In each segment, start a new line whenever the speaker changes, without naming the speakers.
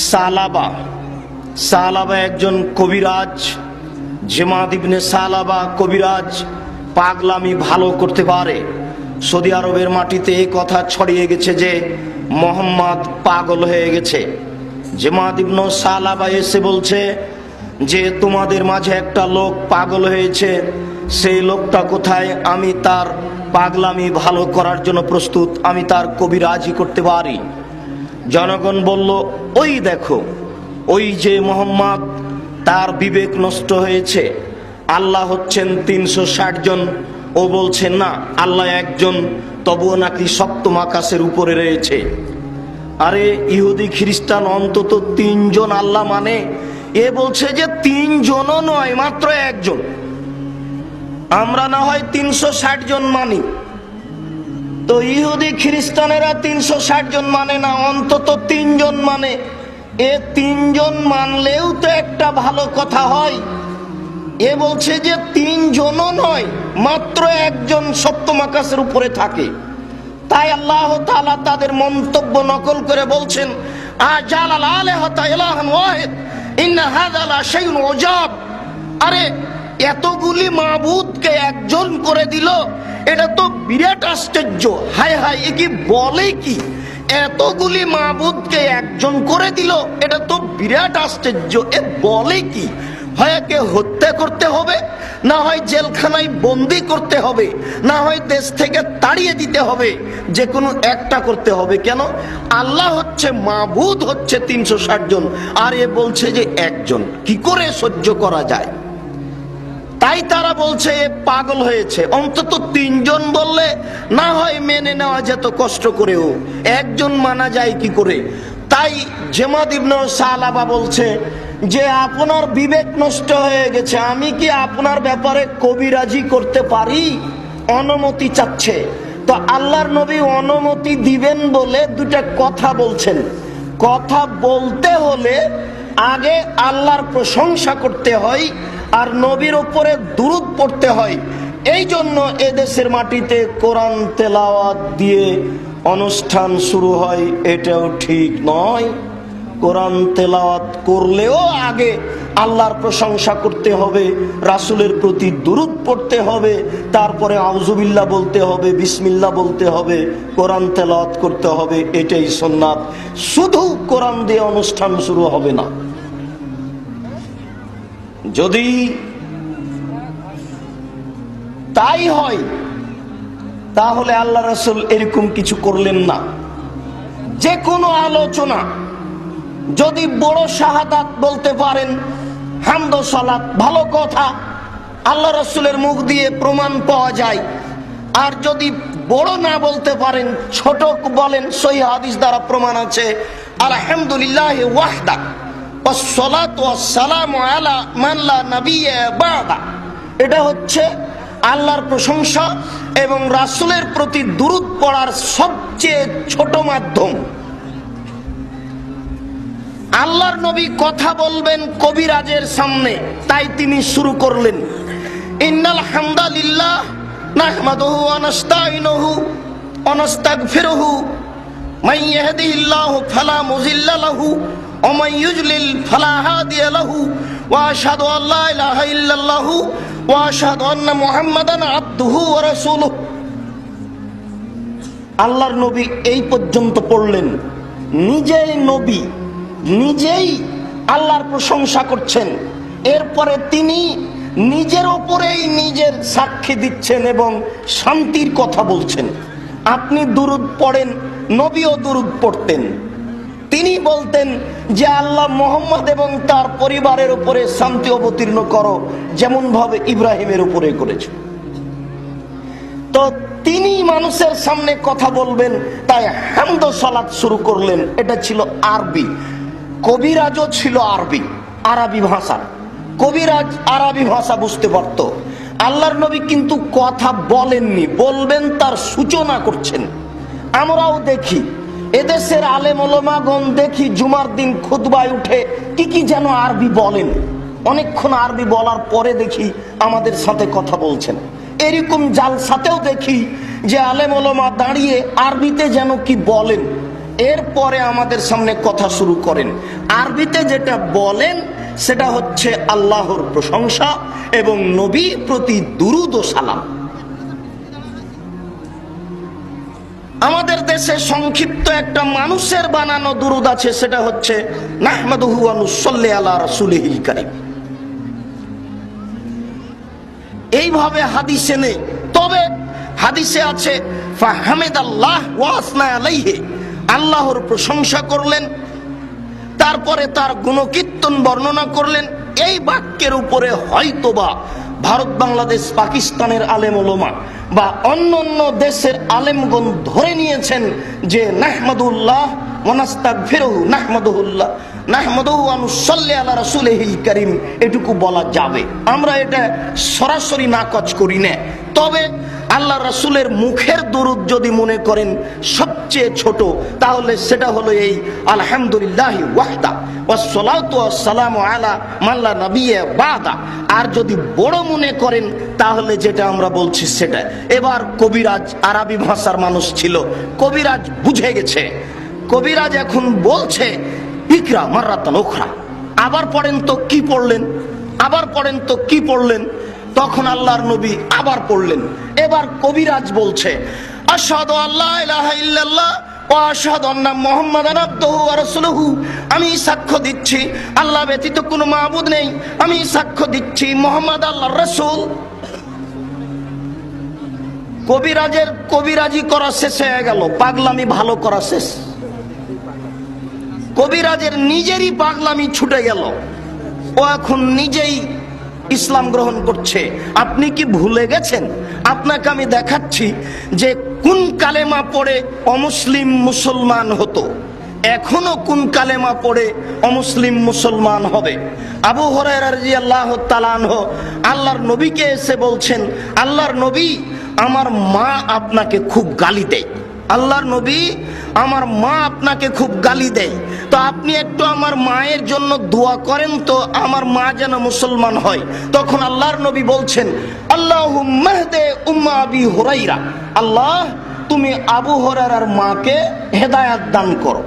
সালাবা সালাবা একজন কবিরাজ, জেমাদ ইবনে সালাবা কবিরাজ পাগলামি ভালো করতে পারে। সৌদি আরবের মাটিতে এই কথা ছড়িয়ে গেছে যে মোহাম্মদ পাগল হয়ে গেছে। জেমাদ ইবনে সালাবা এসে বলছে যে তোমাদের মাঝে একটা লোক পাগল হয়েছে, সেই লোকটা কোথায়? আমি তার পাগলামি ভালো করার জন্য প্রস্তুত, আমি তার কবিরাজি করতে পারি। জনগণ বলল, ওই দেখো, ওই যে মোহাম্মদ, তার বিবেক নষ্ট হয়েছে। আল্লাহ হচ্ছেন 360 জন, ও বলছে না আল্লাহ একজন, তবুও নাকি সপ্তম আকাশের উপরে রয়েছে। আরে ইহুদি খ্রিস্টান অন্তত 3 জন আল্লাহ মানে, এ বলছে যে 3 জনও নয়, মাত্র একজন। আমরা না হয় 360 জন মানি, তো ইহুদি খ্রিস্টানেরা 360 জন মানে না, অন্তত 3 জন মানে। এ 3 জন মানলেও তো একটা ভালো কথা হয়। এ বলছে যে 3 জনও নয়, মাত্র একজন সপ্তম আকাশের উপরে থাকে। তাই আল্লাহ তাআলা তাদের মন্তব্য নকল করে বলছেন, আজালাল আলিহাতা ইলাহান ওয়াহিদ ইন্না হাযা লা শাইউন উজাব। আরে এতগুলি মাবুদকে একজন করে দিল, এটা তো বিরাট আশ্চর্য। হায় হায়, এ কি বলে কি? এতগুলি মাবুদকে একজন করে দিল, এটা তো বিরাট আশ্চর্য। এ বলে কি? হয় একে হত্যা করতে হবে, না হয় জেলখানায় বন্দি করতে হবে, না হয় দেশ থেকে তাড়িয়ে দিতে হবে, যে কোনো একটা করতে হবে। কেন? আল্লাহ হচ্ছে মাবুদ, হচ্ছে 360 জন, আর এ বলছে যে একজন। কি করে সহ্য করা যায়? তাই তারা বলছে এ পাগল হয়েছে। অন্তত 3 জন বললে না হয় মেনে নেওয়া যেত কষ্ট করেও, একজন মানা যায় কি করে? তাই জেমাদ ইবনে সালাবা বলছে যে আপনার বিবেক নষ্ট হয়ে গেছে, আমি কি আপনার ব্যাপারে কবিরাজি করতে পারি? অনুমতি চাচ্ছে। তো আল্লাহর নবী অনুমতি দিবেন বলে দুটা কথা বলছেন। কথা বলতে হলে আগে আল্লাহর প্রশংসা করতে হয়, আর নবীর উপরে দুরূদ পড়তে হয়। এই জন্য এদেশের মাটিতে কোরআন তেলাওয়াত দিয়ে অনুষ্ঠান শুরু হয়, এটাও ঠিক নয়। কোরআন তেলাওয়াত করলেও আগে আল্লাহর প্রশংসা করতে হবে, রাসূলের প্রতি দুরূদ পড়তে হবে, তারপরে আউযুবিল্লাহ বলতে হবে, বিসমিল্লাহ বলতে হবে, কোরআন তেলাওয়াত করতে হবে। এটাই সুন্নাত। শুধু কোরআন দিয়ে অনুষ্ঠান শুরু হবে না। যদি তাই হয় তাহলে আল্লাহ রাসূল এরকম কিছু করলেন না। যে কোনো আলোচনা যদি বড় শাহাদাত বলতে পারেন, হামদ ও সালাত, ভালো কথা, আল্লাহ রাসূলের মুখ দিয়ে প্রমাণ পাওয়া যায়। আর যদি বড় না বলতে পারেন, ছোট বলেন, সহিহ হাদিস দ্বারা প্রমাণ আছে, আলহামদুলিল্লাহ ওয়াহদা ওয়াসসালাতু ওয়াসসালামু আলা মান লা নাবিয়্যা বা'দা। এটা হচ্ছে আল্লাহর প্রশংসা এবং রাসূলের প্রতি দুরূদ পড়ার সবচেয়ে ছোট মাধ্যম। আল্লাহর নবী কথা বলবেন কবিরাজের সামনে, তাই তিনি শুরু করলেন, ইন্নাল হামদালিল্লাহ নাহমাদুহু ওয়া নাস্তাইনুহু ওয়া নাস্তাগফিরুহু মান ইয়াহদিহিল্লাহু ফালা মুযিল্লা লাহু ওয়া মান ইউযলিল ফালা হাদিয়া লাহু ওয়া আশহাদু আল্লা ইলাহা ইল্লাল্লাহু ওয়া আশহাদু আন্না মুহাম্মাদান আবদুহু ওয়া রাসূলুহু। আল্লাহর নবী এই পর্যন্ত পড়লেন। নিজেই নবী, নিজেই আল্লাহর প্রশংসা করছেন। এরপরে তিনি নিজের ওপরেই নিজের সাক্ষী দিচ্ছেন এবং শান্তির কথা বলছেন। আপনি দুরূদ পড়েন, নবীও দুরূদ পড়তেন। তিনি বলতেন যে আল্লাহ মুহাম্মদ এবং তার পরিবারের উপরে শান্তি অবতীর্ণ করো, যেমন ভাবে ইব্রাহিমের উপরে করেছে। তো তিনি মানুষের সামনে কথা বলবেন, তাই হামদ ও সালাত শুরু করলেন। এটা ছিল আরবি, কবিরাজও ছিল আরবি, আরবি ভাষা। কবিরাজ আরবি ভাষা বুঝতে পারত। আল্লাহর নবী কিন্তু কথা বলেননি, বলবেন তার সূচনা করছেন। আমরাও দেখি এদেশের আলেম ওলামাগণ, দেখি জুমার দিন খুতবায় উঠে কি কি যেন আরবি বলেন। অনেকক্ষণ আরবি বলার পরে দেখি আমাদের সাথে কথা বলছেন। এরকম জালসাতেও দেখি যে আলেম ওলামা দাঁড়িয়ে আরবিতে যেন কি বলেন। এরপরে আমাদের সামনে কথা শুরু করেন। আরবিতে যেটা বলেন সেটা হচ্ছে আল্লাহর প্রশংসা এবং নবীর প্রতি দুরূদ ও সালাম। আমাদের দেশে সংক্ষিপ্ত একটা মানুষের বানানো দুরূদ আছে, সেটা হচ্ছে নাহমাদুহু ওয়া নুসাল্লি আলা রাসূলিহিল কারীম। এইভাবে হাদিসে নেই, তবে হাদিসে আছে ফাহামিদাল্লাহ ওয়া আসনা আলাইহি, আল্লাহর প্রশংসা করলেন, তারপরে তার গুণকীর্তন বর্ণনা করলেন। এই বাক্যের উপরে হয়তোবা ভারত, বাংলাদেশ, পাকিস্তানের আলেম ওলামা বা অন্য অন্য দেশের আলেমগণ ধরে নিয়েছেন যে নাহমাদুল্লাহ ওয়া নাস্তাগফিরুহু নাহমাদুহু ওয়া নুসাল্লি আলা রাসূলিহিল কারীম, এটুকু বলা যাবে। আমরা এটা সরাসরি নাকচ করি না, তবে আল্লাহ রাসূলের মুখের দরুদ যদি মনে করেন সবচেয়ে ছোট, তাহলে সেটা হলো এই আলহামদুলিল্লাহি ওয়াহদা ওয়াসসালাতু ওয়াসসালামু আলা মান লা নাবিয়্যা বাদা। আর যদি বড় মনে করেন তাহলে যেটা আমরা বলছি সেটা। এবার কবিরাজ আরবি ভাষার মানুষ ছিল, কবিরাজ বুঝে গেছে। কবিরাজ এখন বলছে ইকরা মাররাতান উখরা, আবার পড়েন তো কি পড়লেন, আবার পড়েন তো কি পড়লেন। তখন আল্লাহর নবী আবার পড়লেন। এবার কবিরাজ বলছে আশহাদু আল্লা ইলাহা ইল্লাল্লাহ ওয়া আশহাদু আন্না মুহাম্মাদান আবদুহু ওয়া রাসূলুহু, আমি সাক্ষ্য দিচ্ছি আল্লাহ ব্যতীত কোনো মাবুদ নেই, আমি সাক্ষ্য দিচ্ছি মুহাম্মদ আল্লাহর রাসূল। কবিরাজের কবিরাজি করা শেষ হয়ে গেল, পাগলামি ভালো করা শেষ। কবিরাজের নিজেরই পাগলামি ছুটে গেল, ও এখন নিজেই ইসলাম গ্রহণ করছে। আপনি কি ভুলে গেছেন? আপনাকে আমি দেখাচ্ছি যে কোন কালেমা পড়ে অমুসলিম মুসলমান হতো, এখনো কোন কালেমা পড়ে অমুসলিম মুসলমান হবে। আবু হুরায়রা রাদিয়াল্লাহু তাআলা আনহু আল্লাহর নবীকে এসে বলছেন, আল্লাহর নবী, আমার মা আপনাকে খুব গালি দেয়, আল্লাহর নবী, আমার মা আপনাকে খুব গালি দেয়, তো আপনি একটু আমার মায়ের জন্য দোয়া করেন তো, আমার মা যেন মুসলমান হয়। তখন আল্লাহর নবী বলছেন আল্লাহুম্মা হদি উম্মা আবি হুরায়রা, আল্লাহ তুমি আবু হুরায়রার মাকে হেদায়েত দান করো।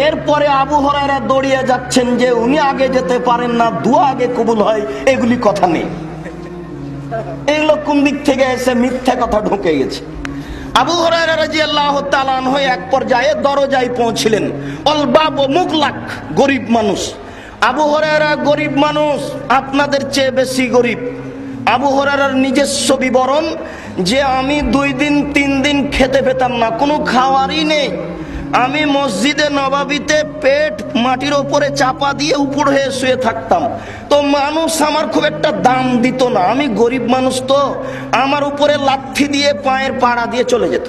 এরপরে আবু হুরায়রা দৌড়িয়ে যাচ্ছেন যে উনি আগে যেতে পারেন না, দোয়া আগে কবুল হয়, এগুলি কথা নেই। এগুলো কোন দিক থেকে এসে মিথ্যা কথা ঢুকে গেছে। আবু হুরায়রা রাদিয়াল্লাহু তাআলা আনহু এক পর্যায়ে দরজায় পৌঁছলেন, অল বাবু মুগলাক, গরিব মানুষ। আবু হুরায়রা গরিব মানুষ, আপনাদের চেয়ে বেশি গরিব। আবু হুরায়রার নিজস্ব বিবরণ যে আমি 2 দিন 3 দিন খেতে পেতাম না, কোনো খাওয়ারই নেই। আমি মসজিদে নববীতে পেট মাটির ওপরে চাপা দিয়ে উপর হয়ে শুয়ে থাকতাম, তো মানুষ আমার খুব একটা দাম দিত না। আমি গরিব মানুষ, তো আমার উপরে লাথি দিয়ে পায়ের পাড়া দিয়ে চলে যেত,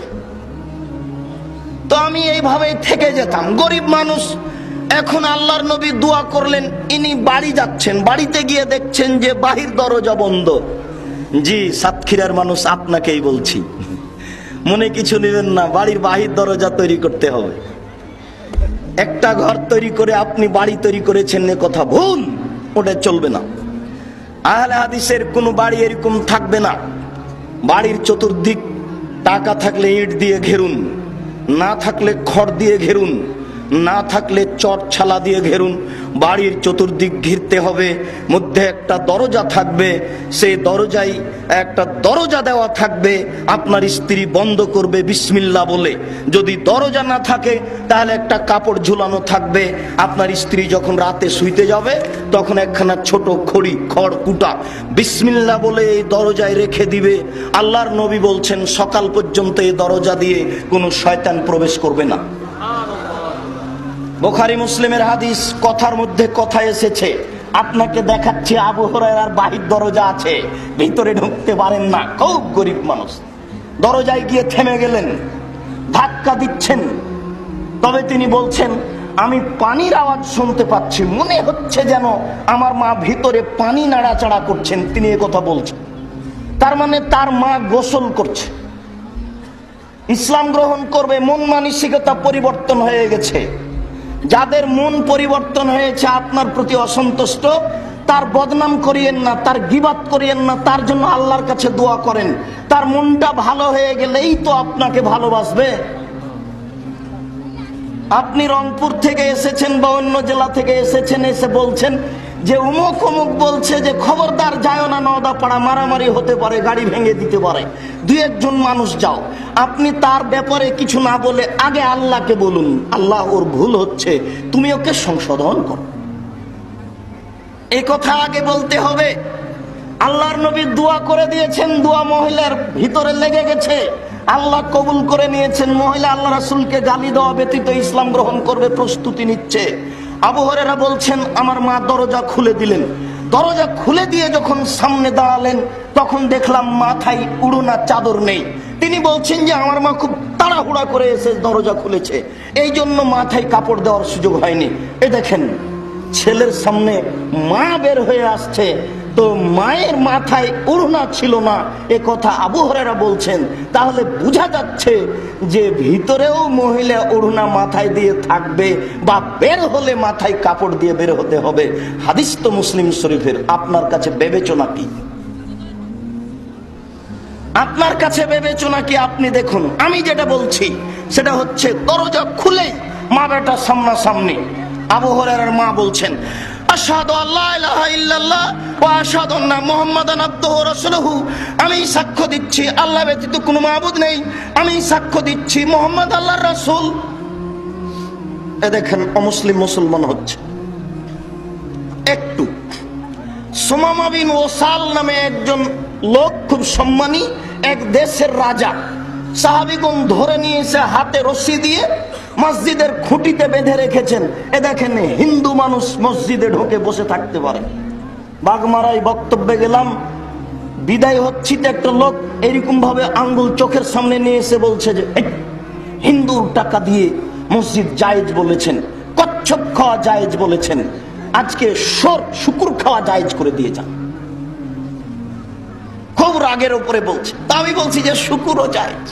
তো আমি এইভাবেই থেকে যেতাম, গরিব মানুষ। এখন আল্লাহর নবী দোয়া করলেন, ইনি বাড়ি যাচ্ছেন, বাড়িতে গিয়ে দেখছেন যে বাহির দরজা বন্ধ। জি সাতক্ষীরার মানুষ, আপনাকেই বলছি, মনে কিছু নেবেন না, বাড়ির বাহির দরজা তৈরি করতে হবে। একটা ঘর তৈরি করে আপনি বাড়ি তৈরি করেছেন এ কথা ভুল, ওটা চলবে না। আহলে হাদিসের কোনো বাড়ি এরকম থাকবে না। বাড়ির চতুর্দিক টাকা থাকলে ইট দিয়ে ঘেরুন, না থাকলে খড় দিয়ে ঘেরুন, না থাকলে চট ছালা দিয়ে ঘেরুন। বাড়ির চতুর্দিক ঘিরতে হবে, মধ্যে একটা দরজা থাকবে, সেই দরজায় একটা দরজা দেওয়া থাকবে, আপনার স্ত্রী বন্ধ করবে বিসমিল্লাহ বলে। যদি দরজা না থাকে তাহলে একটা কাপড় ঝুলানো থাকবে, আপনার স্ত্রী যখন রাতে শুইতে যাবে তখন একখানা ছোট খড় কুটা বিসমিল্লাহ বলে এই দরজায় রেখে দিবে। আল্লাহর নবী বলছেন সকাল পর্যন্ত এই দরজা দিয়ে কোনো শয়তান প্রবেশ করবে না। বুখারী মুসলিমের হাদিস, কথার মধ্যে কথা এসেছে। আপনাকে দেখাচ্ছি আবু হুরায়রার বাহির দরজা আছে, ভিতরে ঢুকতে পারেন না, খুব গরিব মানুষ। দরজায় গিয়ে থেমে গেলেন, ধাক্কা দিচ্ছেন, তবে তিনি বলছেন আমি পানির আওয়াজ শুনতে পাচ্ছি, মনে হচ্ছে যেন আমার মা ভিতরে পানি নাড়াচাড়া করছেন। তিনি কথা বলছেন, তার মানে তার মা গোসল করছে, ইসলাম গ্রহণ করবে, মন মানসিকতা পরিবর্তন হয়ে গেছে। যাদের মন পরিবর্তন হয়েছে আপনার প্রতি অসন্তুষ্ট, তার বদনাম করিয়েন না, তার গীবাত করিয়েন না, তার জন্য আল্লাহর কাছে দোয়া করেন। তার মনটা ভালো হয়ে গেলেই তো আপনাকে ভালোবাসবে। আপনি রংপুর থেকে এসেছেন বা অন্য জেলা থেকে এসেছেন, এসে বলছেন যে অমুক অমুক বলছে যে খবরদার যায় না, নওদাপাড়া মারামারি হতে পারে, গাড়ি ভেঙে দিতে পারে, দুই একজন মানুষ যাও। আপনি তার ব্যাপারে কিছু না বলে আগে আল্লাহকে বলুন, আল্লাহ ওর ভুল হচ্ছে, তুমি ওকে সংশোধন করো। এই কথা আগে বলতে হবে। আল্লাহর নবী দোয়া করে দিয়েছেন, দোয়া মহিলার ভিতরে লেগে গেছে, আল্লাহ কবুল করে নিয়েছেন। মহিলা আল্লাহ রাসূলকে গালি দেওয়া ব্যতীত ইসলাম গ্রহণ করবে প্রস্তুতি নিচ্ছে। আবু হুরায়রা বলছেন আমার মা দরজা খুলে দিলেন, দরজা খুলে দিয়ে যখন সামনে দাঁড়ালেন তখন দেখলাম মাথায় উড়না চাদর নেই। তিনি বলছেন যে আমার মা খুব তাড়াহুড়া করে এসে দরজা খুলেছে, এই জন্য মাথায় কাপড় দেওয়ার সুযোগ হয়নি। এ দেখেন ছেলের সামনে মা বের হয়ে আসছে, তো মায়ের মাথায় ওড়না ছিল না, এ কথা আবু হুরায়রা বলছেন। তাহলে বোঝা যাচ্ছে যে ভিতরেও মহিলা ওড়না মাথায় দিয়ে থাকবে বা বের হলে মাথায় কাপড় দিয়ে বের হতে হবে। হাদিস তো মুসলিম শরীফের। আপনার কাছে বিবেচনা কি? আপনার কাছে বিবেচনা কি? আপনি দেখুন, আমি যেটা বলছি সেটা হচ্ছে দরজা খুলে মা বেটা সামনাসামনি। আবু হুরায়রার মা বলছেন আশহাদু আল্লা ইলাহা ইল্লাল্লাহ ওয়া আশহাদু আন্না মুহাম্মাদান আবদুহু ওয়া রাসূলুহু, আমি সাক্ষ্য দিচ্ছি আল্লাহ ব্যতীত কোনো মাবুদ নেই, আমি সাক্ষ্য দিচ্ছি মুহাম্মদ আল্লাহর রাসূল। এ দেখেন অমুসলিম মুসলমান হচ্ছে। একটু সুমামা বিন ওসাল নামে একজন লোক, খুব সম্মানী এক দেশের রাজা, সাহাবীগণ ধরে নিয়ে এসে হাতে রশি দিয়ে মসজিদের খুঁটিতে বেঁধে রেখেছেন। এ দেখেন হিন্দু মানুষ মসজিদে ঢুকে বসে থাকতে পারে। বাগমারায় বক্তব্যে গেলাম, বিদায় হচ্ছি, তো একটা লোক এরকম ভাবে আঙ্গুল চোখের সামনে নিয়ে এসে বলছে যে হিন্দুর টাকা দিয়ে মসজিদ জায়েজ বলেছেন, কচ্ছপ খাওয়া জায়েজ বলেছেন, আজকে শুকুর খাওয়া জায়েজ করে দিয়ে যান। খুব রাগের উপরে বলছে। তা আমি বলছি যে শুকুরও জায়েজ।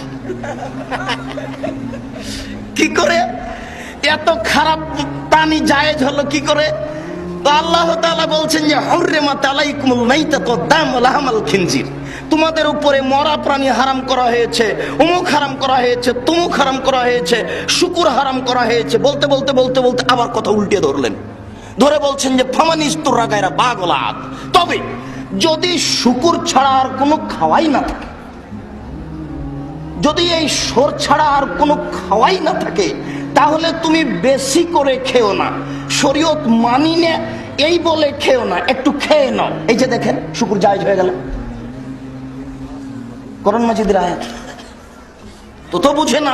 কি করে এত খারাপ প্রাণী জায়েজ হলো কি করে? তো আল্লাহ তাআলা বলছেন যে হুররিমাত আলাইকুমুল মাইতাতু ওয়াদ-দাম ওয়া লাহমুল খিনজির, তোমাদের উপরে মরা প্রাণী হারাম করা হয়েছে, অমুক হারাম করা হয়েছে, তমুক হারাম করা হয়েছে, শুকুর হারাম করা হয়েছে। বলতে বলতে বলতে বলতে আবার কথা উল্টে ধরলেন, ধরে বলছেন যে ফামানিস্তুররা গায়রা বাগলাত, তবে যদি শুকুর ছাড়া আর কোনো খাওয়াই না থাকে, যদি এই সর ছাড়া আর কোনো খাওয়াই না থাকে, তাহলে তুমি বেশি করে খেও না, শরীয়ত মানি না এই বলে খেও না, একটু খেয়ে নাও। এই যে দেখেন শুকুর জায়েজ হয়ে গেল, কোরআন মাজিদের আয়াত। তো বুঝে না,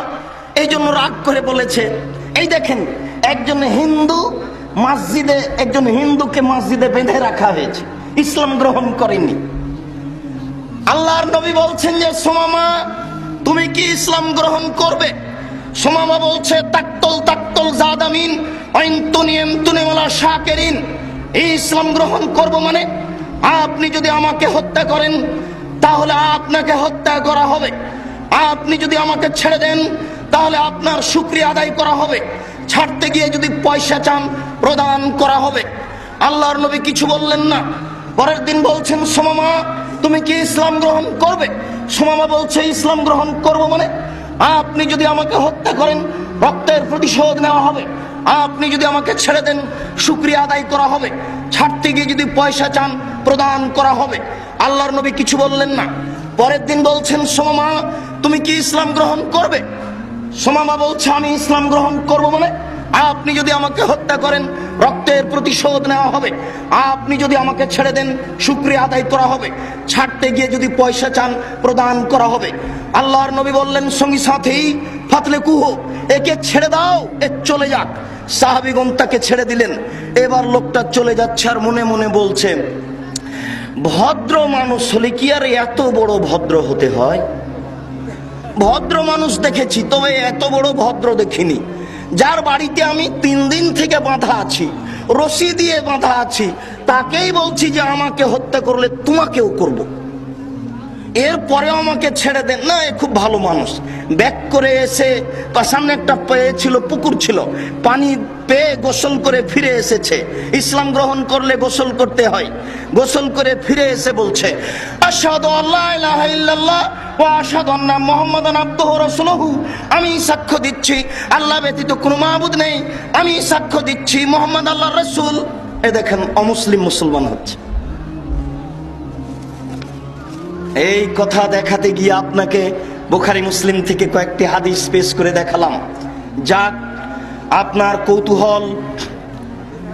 এই জন্য রাগ করে বলেছে। এই দেখেন একজন হিন্দুকে মসজিদে বেঁধে রাখা হয়েছে, ইসলাম গ্রহণ করেনি। আল্লাহর নবী বলছেন যে সুমামা তুমি কি ইসলাম গ্রহণ করবে? সুমামা বলছে তাকতল জাদামিন আইনতুনি ওয়ালা শাকিরিন, এই ইসলাম গ্রহণ করব মানে আপনি যদি আমাকে হত্যা করেন তাহলে আপনাকে হত্যা করা হবে, আপনি যদি আমাকে ছেড়ে দেন তাহলে আপনার শুকরিয়া আদায় করা হবে, ছাড়তে গিয়ে যদি পয়সা চান প্রদান করা হবে। আল্লাহর নবী কিছু বললেন না। পরের দিন বলছেন সুমামা তুমি কি ইসলাম গ্রহণ করবে? সুমামা বলছে ইসলাম গ্রহণ করব মানে আপনি যদি আমাকে হত্যা করেন রক্তের প্রতিশোধ নেওয়া হবে, আপনি যদি আমাকে ছেড়ে দেন শুকরিয়া আদায় করা হবে, ছাড়তে গিয়ে যদি পয়সা চান প্রদান করা হবে। আল্লাহর নবী কিছু বললেন না। পরের দিন বলছেন সুমামা তুমি কি ইসলাম গ্রহণ করবে? সুমামা বলছে আমি ইসলাম গ্রহণ করব মানে আপনি যদি আমাকে হত্যা করেন রক্তের প্রতিশোধ নেওয়া হবে, আপনি যদি আমাকে ছেড়ে দেন শুকরিয়া আদায় করা হবে, ছাড়তে গিয়ে যদি পয়সা চান প্রদান করা হবে। আল্লাহর নবী বললেন সঙ্গী সাথী ফাতলে কুহু, একে ছেড়ে দাও, এ চলে যাক। সাহাবীগণ তাকে ছেড়ে দিলেন। এবার লোকটা চলে যাচ্ছে আর মনে মনে বলছে ভদ্র মানুষ হলে কি আর এত বড় ভদ্র হতে হয়? ভদ্র মানুষ দেখেছি, তবে এত বড় ভদ্র দেখিনি। যার বাড়িতে আমি 3 দিন থেকে বাঁধা আছি, রশি দিয়ে বাঁধা আছি, তাকেই বলছি যে আমাকে হত্যা করলে তোমাকেও করব, এরপরেও আমাকে ছেড়ে দেন না। এ খুব ভালো মানুষ। ব্যাক করে এসে সামনে একটা ছিল, পুকুর ছিল, পানি পেয়ে গোসল করে ফিরে এসেছে। ইসলাম গ্রহণ করলে গোসল করতে হয়। গোসল করে ফিরে এসে বলছে আশহাদু আল্লা ইলাহা ইল্লাল্লাহ ওয়া আশহাদু আন্না মুহাম্মাদান আবদুহু ওয়া রাসূলুহু, আমি সাক্ষ্য দিচ্ছি আল্লাহ ব্যতীত কোনো মাবুদ নেই, আমি সাক্ষ্য দিচ্ছি মুহাম্মদ আল্লাহর রাসূল। এ দেখেন অমুসলিম মুসলমান হচ্ছে। এই কথা দেখাতে গিয়ে আপনাকে বুখারী মুসলিম থেকে কয়েকটি হাদিস পেশ করে দেখালাম। যাক, আপনার কৌতূহল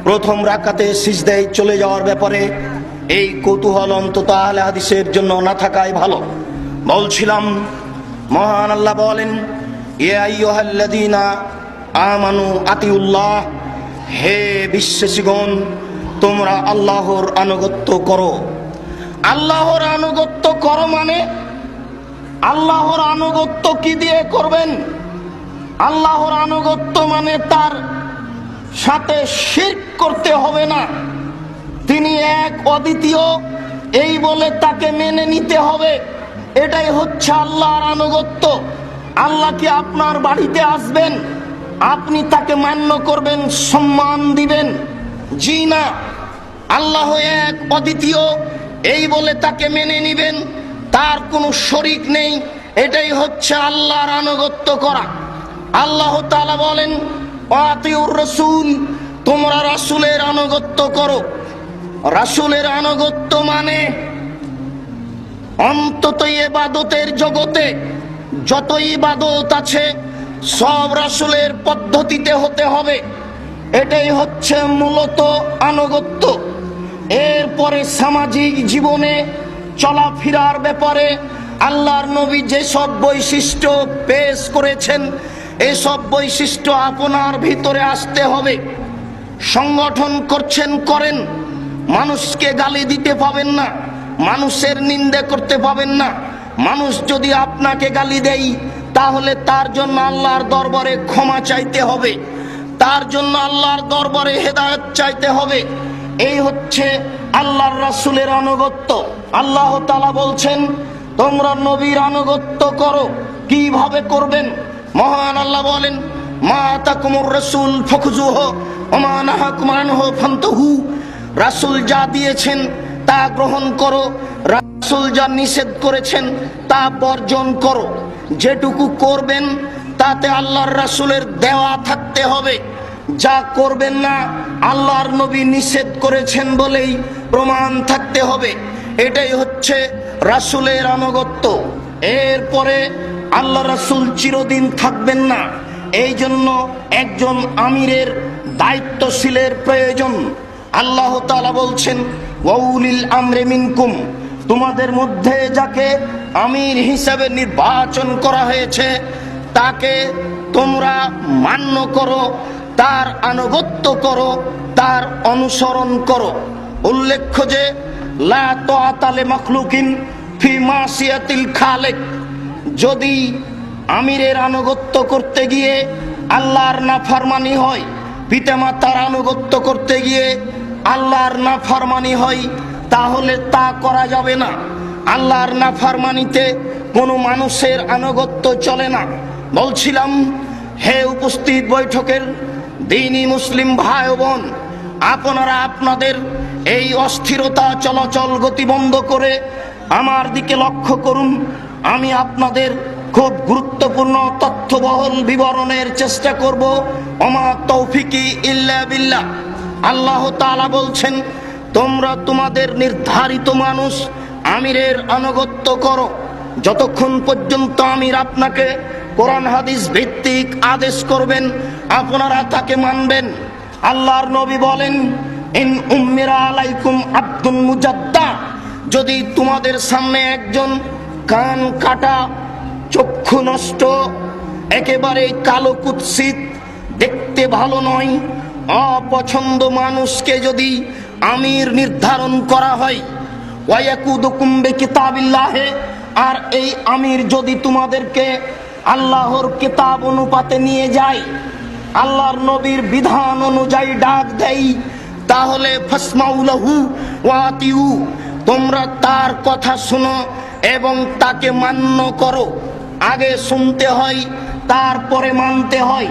প্রথম রাকাতে সিজদায় চলে যাওয়ার ব্যাপারে, এই কৌতূহল অন্তত আহলে হাদিসের জন্য না থাকাই ভালো। বলছিলাম, মহান আল্লাহ বলেন, ইয়া আইয়ুহাল্লাযীনা আমানু আতিউল্লাহ, হে বিশ্বাসীগণ তোমরা আল্লাহর আনুগত্য করো। আল্লাহর আনুগত্য করো মানে আল্লাহর আনুগত্য কি দিয়ে করবেন? আল্লাহর আনুগত্য মানে তার সাথে শিরক করতে হবে না, তিনি এক অদ্বিতীয় এই বলে তাকে মেনে নিতে হবে। এটাই হচ্ছে আল্লাহর আনুগত্য। আল্লাহ কি আপনার বাড়িতে আসবেন, আপনি তাকে মান্য করবেন, সম্মান দিবেন? জি না। আল্লাহ এক অদ্বিতীয় এই বলে তাকে মেনে নিবেন, তার কোনো শরীক নেই। এটাই হচ্ছে আল্লাহর আনুগত্য করা। আল্লাহ তাআলা বলেন, আতিউর রাসূল, তোমরা রাসূলের আনুগত্য করো। রাসূলের আনুগত্য মানে অন্তত ইবাদতের জগতে যত ইবাদত আছে সব রাসূলের পদ্ধতিতে হতে হবে। এটাই হচ্ছে মূলত আনুগত্য। এরপরে সামাজিক জীবনে চলাফেরার ব্যাপারে আল্লাহর নবী যেসব বৈশিষ্ট্য পেশ করেছেন, এসব বৈশিষ্ট্য আপনার ভিতরে আসতে হবে। সংগঠন করছেন, করেন, মানুষকে গালি দিতে পাবেন না, মানুষের নিন্দে করতে পাবেন না। মানুষ যদি আপনাকে গালি দেয় তাহলে তার জন্য আল্লাহর দরবারে ক্ষমা চাইতে হবে, তার জন্য আল্লাহর দরবারে হেদায়েত চাইতে হবে। এই হচ্ছে আল্লাহর রাসূলের আনুগত্য। আল্লাহ তাআলা বলছেন, তোমরা নবীর আনুগত্য করো। কিভাবে করবেন? মহান আল্লাহ বলেন, মা আতাকুমুর রাসূল ফাখুযুহু ওয়া মা নাহাকুম আনহু ফান্তাহু। রাসূল যা দিয়েছেন তা গ্রহণ করো, রাসূল যা নিষেধ করেছেন তা বর্জন করো। যেটুকু করবেন তাতে আল্লাহর রাসূলের দেওয়া থাকতে হবে। যা করবেন না আল্লাহর নবী নিষেধ করেছেন বলেই প্রমাণ থাকতে হবে। এটাই হচ্ছে রাসূলের আনুগত্য। এরপরে আল্লাহ রাসূল চিরদিন থাকবেন না, এই জন্য একজন আমিরের দায়িত্বশীলের প্রয়োজন। আল্লাহ তাআলা বলছেন, ওয়াউলিল আমরি মিনকুম, তোমাদের মধ্যে যাকে আমির হিসাবে নির্বাচন করা হয়েছে তাকে তোমরা মান্য করো, তার আনুগত্য করো, তার অনুসরণ করো। উল্লেখ্য যে লা তাআতা লিমাখলুকিন ফি মাসিয়াতিল খালিক, যদি আমিরের আনুগত্য করতে গিয়ে আল্লাহর নাফরমানি হয়, পিতামাতার আনুগত্য করতে গিয়ে আল্লাহর নাফরমানি হয়, তাহলে তা করা যাবে না। আল্লাহর নাফরমানিতে কোনো মানুষের আনুগত্য চলে না। বলছিলাম, হে উপস্থিত বৈঠকের দ্বীনি মুসলিম ভাই ও বোন, আপনারা আপনাদের এই অস্থিরতা চলাচল গতি বন্ধ করে আমার দিকে লক্ষ্য করুন। আমি আপনাদের খুব গুরুত্বপূর্ণ তথ্যবহুল বিবরণের চেষ্টা করব। ওমা তৌফিকি ইল্লা বিল্লাহ। আল্লাহ তাআলা বলছেন, তোমরা তোমাদের নির্ধারিত মানুষ আমিরের আনুগত্য করো যতক্ষণ পর্যন্ত আমির আপনাকে কোরআন হাদিস ভিত্তিক আদেশ করবেন, আপনারা তাকে মানবেন। আল্লাহর নবী বলেন, ইন উম্মিরা আলাইকুম আব্দুল মুজাদ্দা, যদি তোমাদের সামনে একজন কান কাটা, চক্ষু নষ্ট, একেবারে কালো কুৎসিত, দেখতে ভালো নয়, অপছন্দ মানুষকে যদি আমির নির্ধারণ করা হয়, ওয়ায়াকুদুকুম বিকিতাবিল্লাহি, আর এই আমির যদি তোমাদেরকে আল্লাহর কিতাব অনুপাতে নিয়ে যায়, আল্লাহর নবীর বিধান অনুযায়ী ডাক দেয়, তাহলে ফাসমাউ লাহু ওয়া আতিউ, তোমরা তার কথা শোনো এবং তাকে মান্য করো। আগে শুনতে হয়, তারপরে মানতে হয়,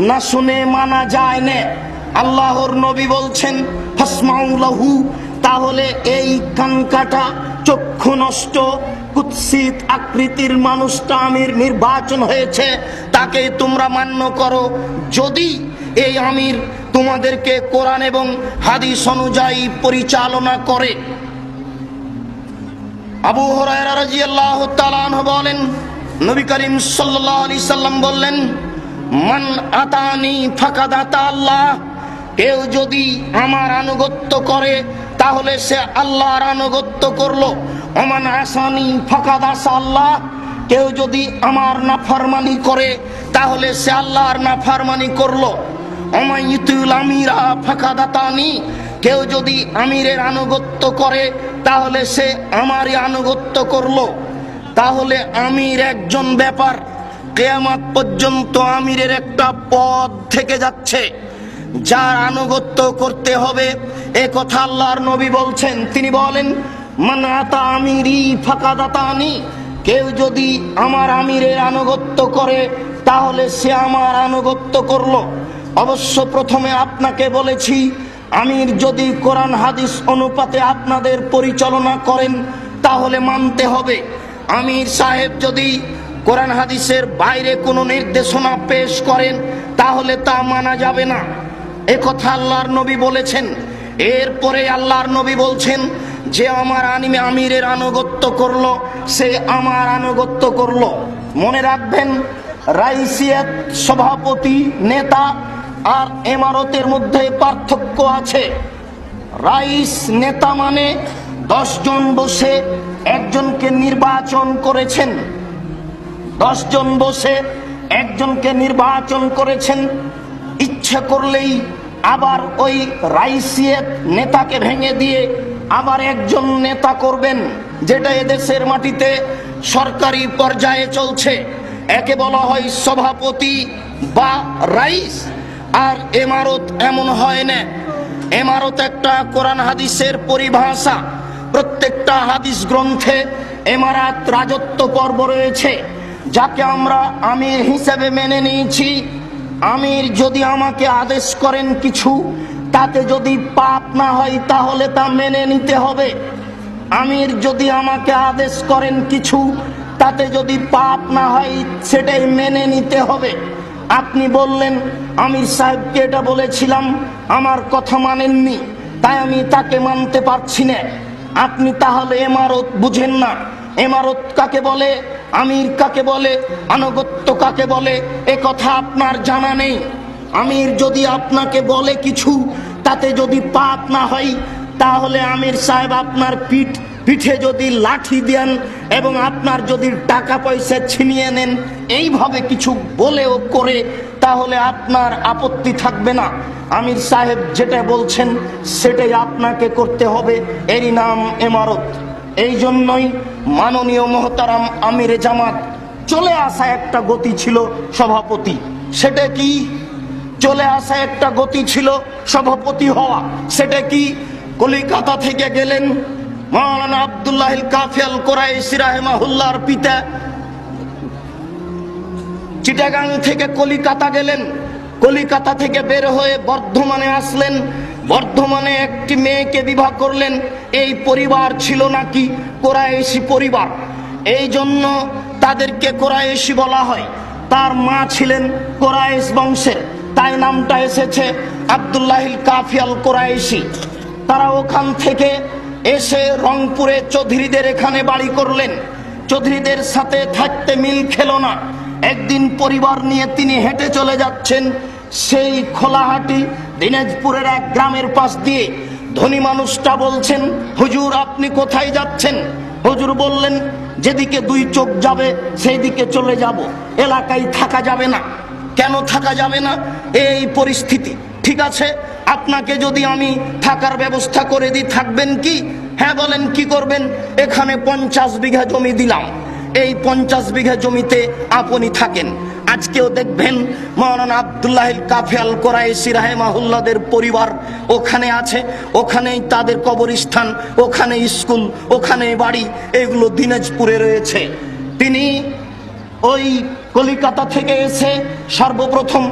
না শুনে মানা যায় না। আল্লাহর নবী বলছেন, ফাসমাউ লাহু, তাহলে এই কানকাটা চক্ষু নষ্ট কুৎসিত আকৃতির মানুষটা আমির নির্বাচন হয়েছে, তাকে তোমরা মান্য করো। যদি এই আমির তোমাদেরকে কোরআন এবং হাদিস অনুযায়ী পরিচালনা করে। আবু হুরায়রা রাদিয়াল্লাহু তাআলা আনহু বলেন, নবী করিম সাল্লাল্লাহু আলাইহি সাল্লাম বললেন, মান আতানি ফাকাদ আতা আল্লাহ, কেউ যদি আমার আনুগত্য করে তাহলে সে আল্লাহর আনুগত্য করলো। ওমান আসানি ফাকাদ আসা আল্লাহ, কেউ যদি আমার নাফরমানি করে তাহলে সে আল্লাহর নাফরমানি করলো। ওমাইতুল আমিরা ফাকাদ আতানি, কেউ যদি আমিরের আনুগত্য করে তাহলে সে আমারই আনুগত্য করলো। তাহলে আমির একজন ব্যাপার, কিয়ামত পর্যন্ত আমিরের একটা পদ থেকে যাচ্ছে, যার আনুগত্য করতে হবে। এ কথা আল্লাহর নবী বলছেন। তিনি বলেন, মান আতা আমিরি ফাকাদ আতানি, কেউ যদি আমার আমিরের আনুগত্য করে তাহলে সে আমার আনুগত্য করলো। অবশ্য প্রথমে আপনাকে বলেছি, আমির যদি কোরআন হাদিস অনুপাতে আপনাদের পরিচালনা করেন তাহলে মানতে হবে। আমির সাহেব যদি কোরআন হাদিসের বাইরে কোনো নির্দেশনা পেশ করেন তাহলে তা মানা যাবে না। এ কথা আল্লাহর নবী বলেছেন। এরপরে আল্লাহর নবী বলছেন, যে আমার আমিরের আনুগত্য করলো সে আমার আনুগত্য করলো। মনে রাখবেন, রাইসিয়াত সভাপতি নেতা আর ইমারতের মধ্যে পার্থক্য আছে। রাইস নেতা মানে 10 জন বসে একজনকে নির্বাচন করেছেন, 10 জন বসে একজনকে নির্বাচন করেছেন। ইচ্ছে করলেই আবার ওই রাইসিয়াত নেতাকে ভেঙে দিয়ে আবার একজন নেতা করবেন, যেটা এদেশের মাটিতে সরকারি পর্যায়ে চলছে। একে বলা হয় সভাপতি বা রাইস। আর ইমারত এমন হয় না। ইমারত একটা কোরআন হাদিসের পরিভাষা। প্রত্যেকটা হাদিস গ্রন্থে ইমারাত রাজত্ব পর্ব রয়েছে, যাকে আমরা আমির হিসেবে মেনে নিয়েছি। আমির যদি আমাকে আদেশ করেন কিছু, তাতে যদি পাপ না হয় তাহলে তা মেনে নিতে হবে। আমির যদি আমাকে আদেশ করেন কিছু, তাতে যদি পাপ না হয় সেটাই মেনে নিতে হবে। আপনি বললেন, আমির সাহেবকে এটা বলেছিলাম, আমার কথা মানেননি, তাই আমি তাকে মানতে পারছি না। আপনি তাহলে ইমারত বুঝেন না। ইমারত কাকে বলে, আমির কাকে বলে, আনুগত্য কাকে বলে, এ কথা আপনার জানা নেই। আমির যদি আপনাকে বলে কিছু, তাতে যদি পাপ না হয় তাহলে আমির সাহেব আপনার পিঠে যদি লাঠি দেন এবং আপনার যদি টাকা পয়সা ছিনিয়ে নেন, এইভাবে কিছু বলেও করে, তাহলে আপনার আপত্তি থাকবে না। আমির সাহেব যেটা বলছেন সেটাই আপনাকে করতে হবে। এরই নাম ইমারত। এই জন্যই মাননীয় মোহতারাম আমিরে জামাত চলে আসা একটা গতি ছিল সভাপতি। সেটা কি? চলে আসা একটা গতি ছিল সভাপতি হওয়া। সেটা কি? কলিকাতা থেকে গেলেন মাওলানা আব্দুল্লাহ কাফি আল কুরাইশি রাহিমাহুল্লাহর পিতা। চিটাগাং থেকে কলিকাতা গেলেন, কলিকাতা থেকে বের হয়ে বর্ধমানে আসলেন। বর্ধমানে একটি মেয়েকে বিবাহ করলেন। এই পরিবার ছিল নাকি কুরাইশি পরিবার, এই জন্য তাদেরকে কুরাইশি বলা হয়। তার মা ছিলেন কুরাইশ বংশের, তাই নামটা এসেছে আব্দুল্লাহ কাফি আল কুরাইশি। তারা ওখান থেকে এসে রংপুরে চৌধুরীদের এখানে বাড়ি করলেন। চৌধুরীদের সাথে থাকতে মিল খেল না। একদিন পরিবার নিয়ে তিনি হেঁটে চলে যাচ্ছেন সেই খোলাহাটি দিনাজপুরের এক গ্রামের পাশ দিয়ে। ধনী মানুষটা বলছেন, হুজুর আপনি কোথায় যাচ্ছেন? হুজুর বললেন, যেদিকে 2 চোখ যাবে সেই দিকে চলে যাব, এলাকায় থাকা যাবে না। কেন থাকা যাবে না? এই পরিস্থিতি। ঠিক আছে, আপনাকে যদি আমি থাকার ব্যবস্থা করে দিই, থাকবেন কি? হ্যাঁ। বলেন কি করবেন? এখানে 50 বিঘা জমি দিলাম, এই 50 বিঘা জমিতে আপনি থাকেন। আজকেও দেখবেন মাওলানা আব্দুল্লাহ কাফি আল কুরাইশি রাহিমাহুল্লাহদের পরিবার ওখানে আছে, ওখানেই তাদের কবরস্থান, ওখানে স্কুল, ওখানে বাড়ি, এগুলো দিনাজপুরে রয়েছে। তিনি ওই কলিকাতা থেকে এসে সর্বপ্রথম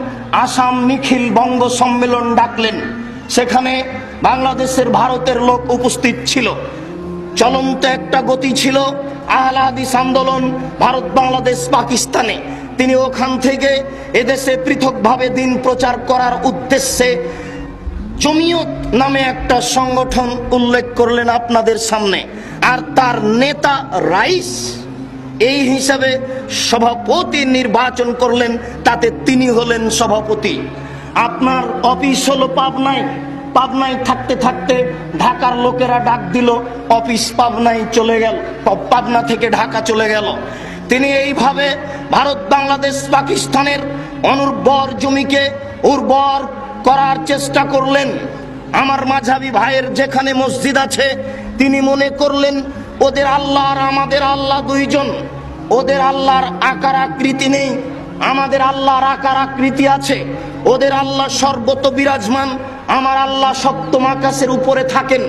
আসাম নিখিল বঙ্গ সম্মেলন ডাকলেন। সেখানে বাংলাদেশের ভারতের লোক উপস্থিত ছিল। চলন্ত একটা গতি ছিল আহলে হাদিস আন্দোলন ভারত, বাংলাদেশ, পাকিস্তানে। তিনি ওখান থেকে এদেশে পৃথকভাবে দিন প্রচার করার উদ্দেশ্যে জমিয়ত নামে একটা সংগঠন উল্লেখ করলেন আপনাদের সামনে, আর তার নেতা রাইস এই হিসাবে সভাপতি নির্বাচন করলেন, তাতে তিনি হলেন সভাপতি। আপনার অফিস হলো পাবনায়, পাবনায় থাকতে থাকতে ঢাকার লোকেরা ডাক দিল, অফিস পাবনায় চলে গেল, পাবনা থেকে ঢাকা চলে গেল। তিনি এইভাবে ভারত, বাংলাদেশ, পাকিস্তানের অনুর্বর জমিকে উর্বর করার চেষ্টা করলেন। আমার মাঝাবি ভাইয়ের যেখানে মসজিদ আছে, তিনি মনে করলেন ওদের আল্লাহ আর আমাদের আল্লাহ দুইজন। ওদের আল্লাহর আকার আকৃতি নেই, আমাদের আল্লাহর আকার আকৃতি আছে। ওদের আল্লাহ সর্বত বিরাজমান, আমার আল্লাহ সপ্তম আকাশের উপরে থাকেন।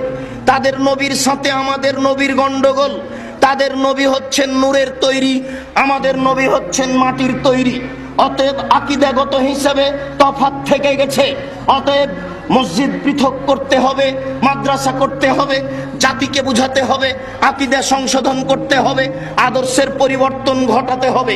তাদের নবীর সাথে আমাদের নবীর গন্ডগোল। তাদের নবী হচ্ছেন নূরের তৈরি, আমাদের নবী হচ্ছেন মাটির তৈরি। অতএব আকীদাগত হিসাবে তফাৎ থেকে গেছে। অতএব মসজিদ পৃথক করতে হবে, মাদ্রাসা করতে হবে, জাতিকে বুঝাতে হবে, আকীদা সংশোধন করতে হবে, আদর্শের পরিবর্তন ঘটাতে হবে।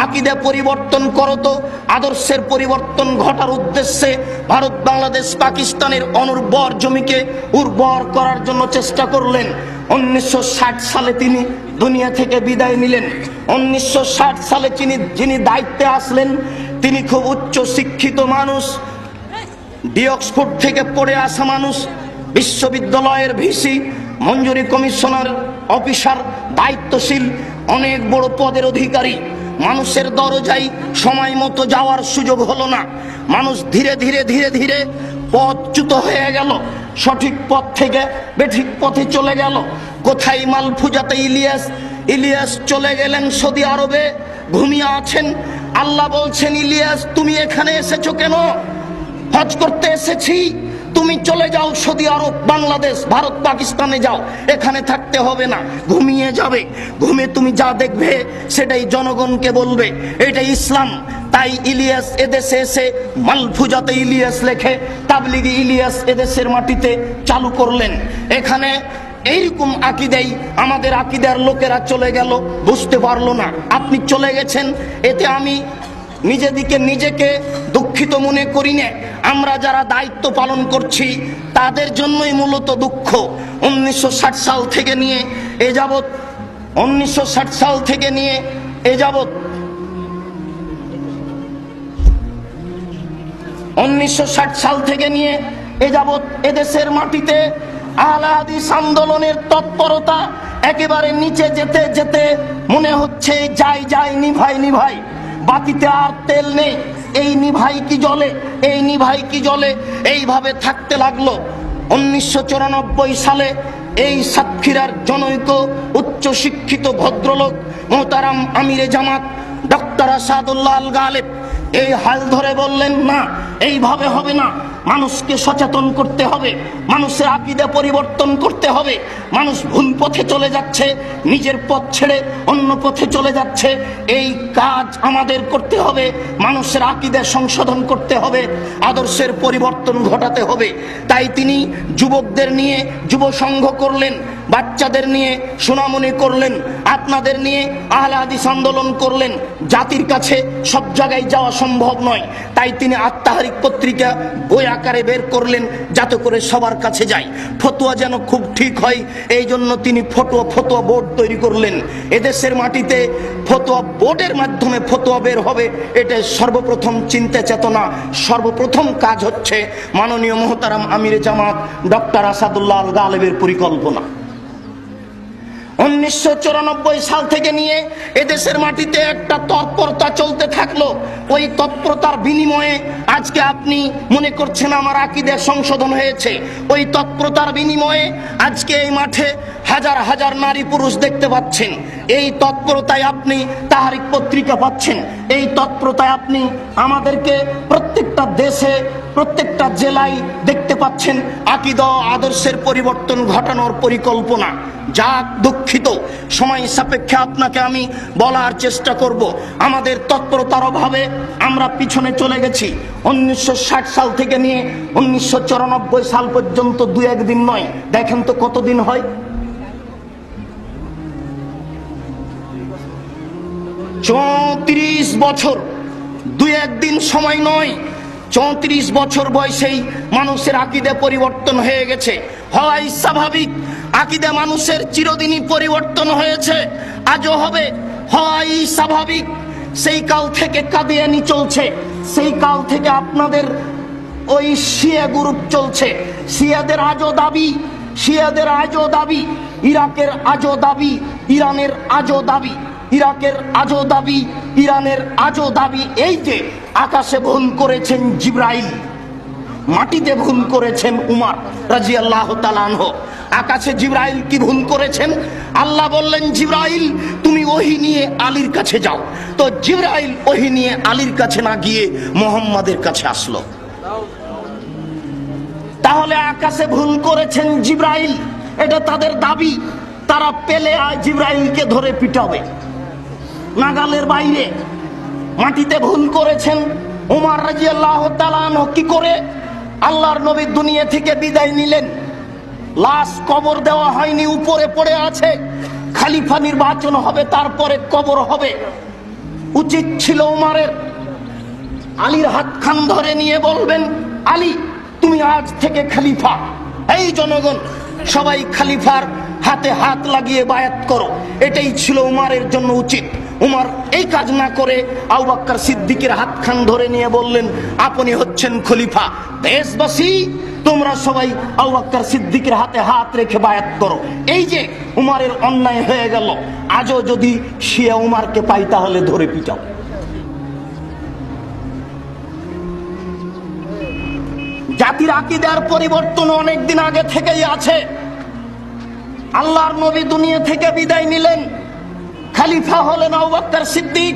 আকীদা পরিবর্তন করো তো আদর্শের পরিবর্তন ঘটার উদ্দেশ্যে ভারত, বাংলাদেশ, পাকিস্তানের অনুর্বর জমিকে উর্বর করার জন্য চেষ্টা করলেন। 1960 সালে তিনি দুনিয়া থেকে বিদায় নিলেন। 1960 সালে যিনি দায়িত্বে আসলেন, তিনি খুব উচ্চ শিক্ষিত মানুষ, অক্সফোর্ড থেকে পড়ে আসা মানুষ, বিশ্ববিদ্যালয়ের ভিসি, মঞ্জুরি কমিশনার অফিসার, দায়িত্বশীল, অনেক বড় পদের অধিকারী। মানুষের দরজায় সময় মতো যাওয়ার সুযোগ হলো না। মানুষ ধীরে ধীরে ধীরে ধীরে পথচ্যুত হয়ে গেল, সঠিক পথ থেকে বেঠিক পথে চলে গেল। কোথায় মালফুজাতে ইলিয়াস চলে গেলেন সৌদি আরবে, ঘুমিয়ে আছেন। আল্লাহ বলছেন, ইলিয়াস তুমি এখানে এসেছো কেন? হজ করতে এসেছি, তুমি চলে যাও সৌদি আরব, বাংলাদেশ, ভারত, পাকিস্তানে যাও, এখানে থাকতে হবে না, ঘুমিয়ে যাবে। ঘুমে তুমি যা দেখবে সেটাই জনগণকে বলবে, এটাই ইসলাম। তাই ইলিয়াস এদেশে এসে মালফুজাতে ইলিয়াস লেখে তাবলিগি ইলিয়াস এদেশের মাটিতে চালু করলেন। এখানে এইরকম আকীদাই আমাদের আকীদার লোকেরা চলে গেল, বুঝতে পারলো না। আপনি চলে গেছেন, এতে আমি নিজেকে দুঃখিত মনে করি না। আমরা যারা দায়িত্ব পালন করছি তাদের জন্যই মূলত দুঃখ। 1960 সাল থেকে নিয়ে এ যাবৎ 1960 সাল থেকে নিয়ে এ যাবৎ 1960 সাল থেকে নিয়ে এ যাবৎ এদেশের মাটিতে আহলে হাদিস আন্দোলনের তৎপরতা একেবারে নিচে যেতে যেতে মনে হচ্ছে যাই নিভাই বাতিতে আর তেল নেই, এই নিভাই কি জ্বলে, এই নিভাই কি জ্বলে, এইভাবে থাকতে লাগলো। 1994 সালে এই সাতক্ষীরার জনৈক উচ্চ শিক্ষিত ভদ্রলোক মোহতারাম আমিরে জামাত ডক্টর আসাদুল্লাহ আল গালেব এই হাল ধরে বললেন, না এইভাবে হবে না, মানুষকে সচেতন করতে হবে, মানুষের আকীদা পরিবর্তন করতে হবে। মানুষ ভুল পথে চলে যাচ্ছে, নিজের পথ ছেড়ে অন্য পথে চলে যাচ্ছে। এই কাজ আমাদের করতে হবে, মানুষের আকীদা সংশোধন করতে হবে, আদর্শের পরিবর্তন ঘটাতে হবে। তাই তিনি যুবকদের নিয়ে যুব সংঘ করলেন, বাচ্চাদের নিয়ে সুনামনি করলেন, আপনাদের নিয়ে আহলে হাদিস আন্দোলন করলেন। জাতির কাছে সব জায়গায় যাওয়া সম্ভব নয়, তাই তিনি আত্মাহারিক পত্রিকা বই আকারে বের করলেন, যাতে করে সবার কাছে যায়, ফতোয়া যেন খুব ঠিক হয়। এই জন্য তিনি ফতোয়া বোর্ড তৈরি করলেন। এদেশের মাটিতে ফতোয়া বোর্ডের মাধ্যমে ফতোয়া বের হবে, এটা সর্বপ্রথম চিন্তা চেতনা, সর্বপ্রথম কাজ হচ্ছে মাননীয় মোহতারাম আমিরে জামাত ডক্টর আসাদুল্লাহ আল গালেবের পরিকল্পনা। 1994 সাল থেকে নিয়ে এদেশের মাটিতে একটা তৎপরতা চলতে থাকলো। ওই তৎপরতার বিনিময়ে আজকে আপনি মনে করছেন আমার আকীদা সংশোধন হয়েছে। ওই তৎপরতার বিনিময়ে আজকে এই মাঠে হাজার হাজার নারী পুরুষ দেখতে পাচ্ছেন। এই তৎপরতায় আপনি তাহারিক পত্রিকা পাচ্ছেন। এই তৎপরতায় আপনি আমাদেরকে প্রত্যেকটা দেশে প্রত্যেকটা জেলায় দেখতে পাচ্ছেন আকীদা আদর্শের পরিবর্তন ঘটানোর পরিকল্পনা। যা দুঃখিত, সময় সাপেক্ষে আপনাকে আমি বলার চেষ্টা করব। আমাদের তৎপরতার অভাবে আমরা পিছনে চলে গেছি। 1960 সাল থেকে নিয়ে 1994 সাল পর্যন্ত দু একদিন নয়, দেখেন তো কতদিন হয়। 34 বছর, দু একদিন সময় নয়। 34 বছর বয়সেই মানুষের আকীদা পরিবর্তন হয়ে গেছে। হয় স্বাভাবিক, আকীদা মানুষের চিরদিনই পরিবর্তন হয়েছে, আজও হবে। হয় স্বাভাবিক, সেই কাল থেকে কাদিয়ানি চলছে, সেই কাল থেকে আপনাদের ওই শিয়া গ্রুপ চলছে। শিয়াদের আজও দাবি, শিয়াদের আজও দাবি, ইরাকের আজও দাবি, ইরানের আজও দাবি, ইরাকের আজও দাবি, ইরানের আজও দাবি। এই যে আকাশে ভুল করেছেন জিবরাইল, মাটিতে ভুল করেছেন উমর রাদিয়াল্লাহু তাআলা আনহু। আকাশে জিবরাইল কি ভুল করেছেন? আল্লাহ বললেন জিবরাইল তুমি ওহী নিয়ে আলীর কাছে যাও। তো জিবরাইল ওহী নিয়ে আলীর কাছে না গিয়ে মুহাম্মাদের কাছে আসলো। তাহলে আকাশে ভুল করেছেন জিবরাইল, এটা তাদের দাবি। তারা পেলে জিবরাইলকে ধরে পিটাবে, নাগালের বাইরে। মাটিতে ভুল করেছেন উমর রাদিয়াল্লাহু তাআলা আনহু। কি করে? আল্লাহর নবী দুনিয়া থেকে বিদায় নিলেন, লাশ কবর দেওয়া হয়নি, উপরে পড়ে আছে। খলিফা নির্বাচন হবে, তারপরে কবর হবে। উচিত ছিল উমরের আলীর হাতখান ধরে নিয়ে বলবেন, আলী তুমি আজ থেকে খলিফা। এই জনগণ সবাই খলিফার হাতে হাত লাগিয়ে বায়াত করো। এটাই ছিল উমরের জন্য উচিত। উমর এই কাজ না করে আবু বকর সিদ্দিকের হাতখান ধরে নিয়ে বললেন, আপনি হচ্ছেন খলিফা। দেশবাসী তোমরা সবাই আবু বকর সিদ্দিকের হাতে হাত রেখে বায়াত করো। এই যে উমরের অন্যায় হয়ে গেল, আজও যদি শিয়া উমরকে পাই তাহলে ধরে পিটাও। জাতির আকীদার পরিবর্তন অনেক দিন আগে থেকেই আছে। আল্লাহর নবী দুনিয়া থেকে বিদায় নিলেন, খলিফা হলেন আবু বকর সিদ্দিক।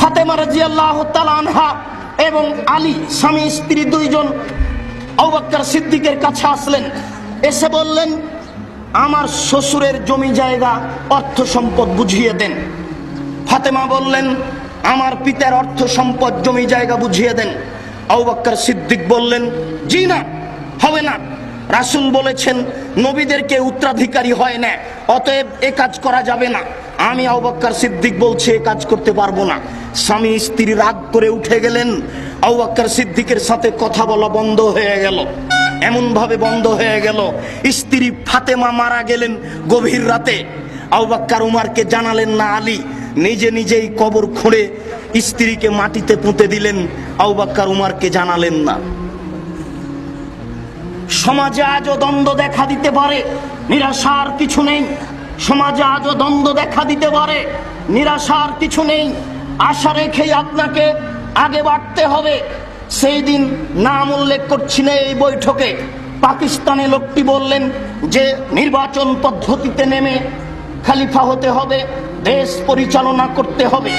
ফাতেমা রাদিয়াল্লাহু তাআলা আনহা এবং আলী স্বামী স্ত্রী দুইজন আবু বকর সিদ্দিকের কাছে আসলেন। এসে বললেন, আমার শ্বশুরের জমি জায়গা অর্থ সম্পদ বুঝিয়ে দেন। ফাতেমা বললেন, আমার পিতার অর্থ সম্পদ জমি জায়গা বুঝিয়ে দেন। আবু বকর সিদ্দিক বললেন, জি না, হবে না। রাসূল বলেছেন নবীদেরকে উত্তরাধিকারী হয় না, অতএব এ কাজ করা যাবে না। আমি আবু বকর সিদ্দিক বলছি এ কাজ করতে পারবো না। স্বামী স্ত্রী রাগ করে উঠে গেলেন। আবু বকর সিদ্দিকের সাথে কথা বলা বন্ধ হয়ে গেল, এমন ভাবে বন্ধ হয়ে গেল। স্ত্রী ফাতেমা মারা গেলেন গভীর রাতে। আবু বকর উমরকে জানালেন না, আলী নিজে নিজেই কবর খুঁড়ে স্ত্রীকে মাটিতে পুঁতে দিলেন। আবু বকর উমরকে জানালেন না। সমাজে আজও দ্বন্দ্ব দেখা দিতে পারে, নিরাশার কিছু নেই। সমাজে আজও দ্বন্দ্ব দেখা দিতে পারে, নিরাশার কিছু নেই। আশা রেখেই আপনাকে আগে বাড়তে হবে। সেই দিন নাম উল্লেখ করছি না এই বৈঠকে, পাকিস্তানে লোকটি বললেন যে নির্বাচন পদ্ধতিতে নেমে খলিফা হতে হবে, দেশ পরিচালনা করতে হবে।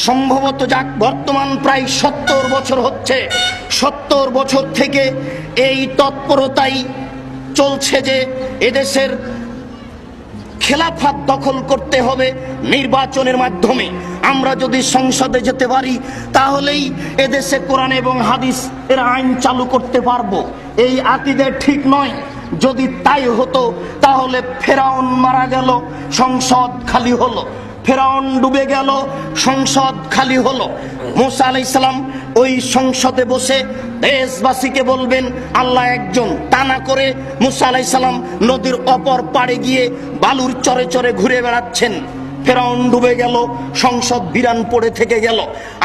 সম্ভবত যাক বর্তমান প্রায় 70 বছর হচ্ছে। 70 বছর থেকে এই তৎপরতাই চলছে যে এদেশের খেলাফত দখল করতে হবে নির্বাচনের মাধ্যমে। আমরা যদি সংসদে যেতে পারি তাহলেই এদেশে কোরআন এবং হাদিস এর আইন চালু করতে পারবো। এই আকীদা ঠিক নয়। যদি তাই হতো তাহলে ফেরাউন মারা গেল, সংসদ খালি হলো। ফেরাউন ডুবে গেল, সংসদ খালি হলো। মুসা আলাইহিস সালাম ওই সংসদে বসে দেশবাসীকে বলবেন আল্লাহ একজন, তা না করে মুসা আলাইহিস সালাম নদীর অপর পাড়ে গিয়ে বালুর চরে চরে ঘুরে বেড়াচ্ছেন। ফেরাউন ডুবে গেল, সংসদ বিরান পড়ে থেকে গেল।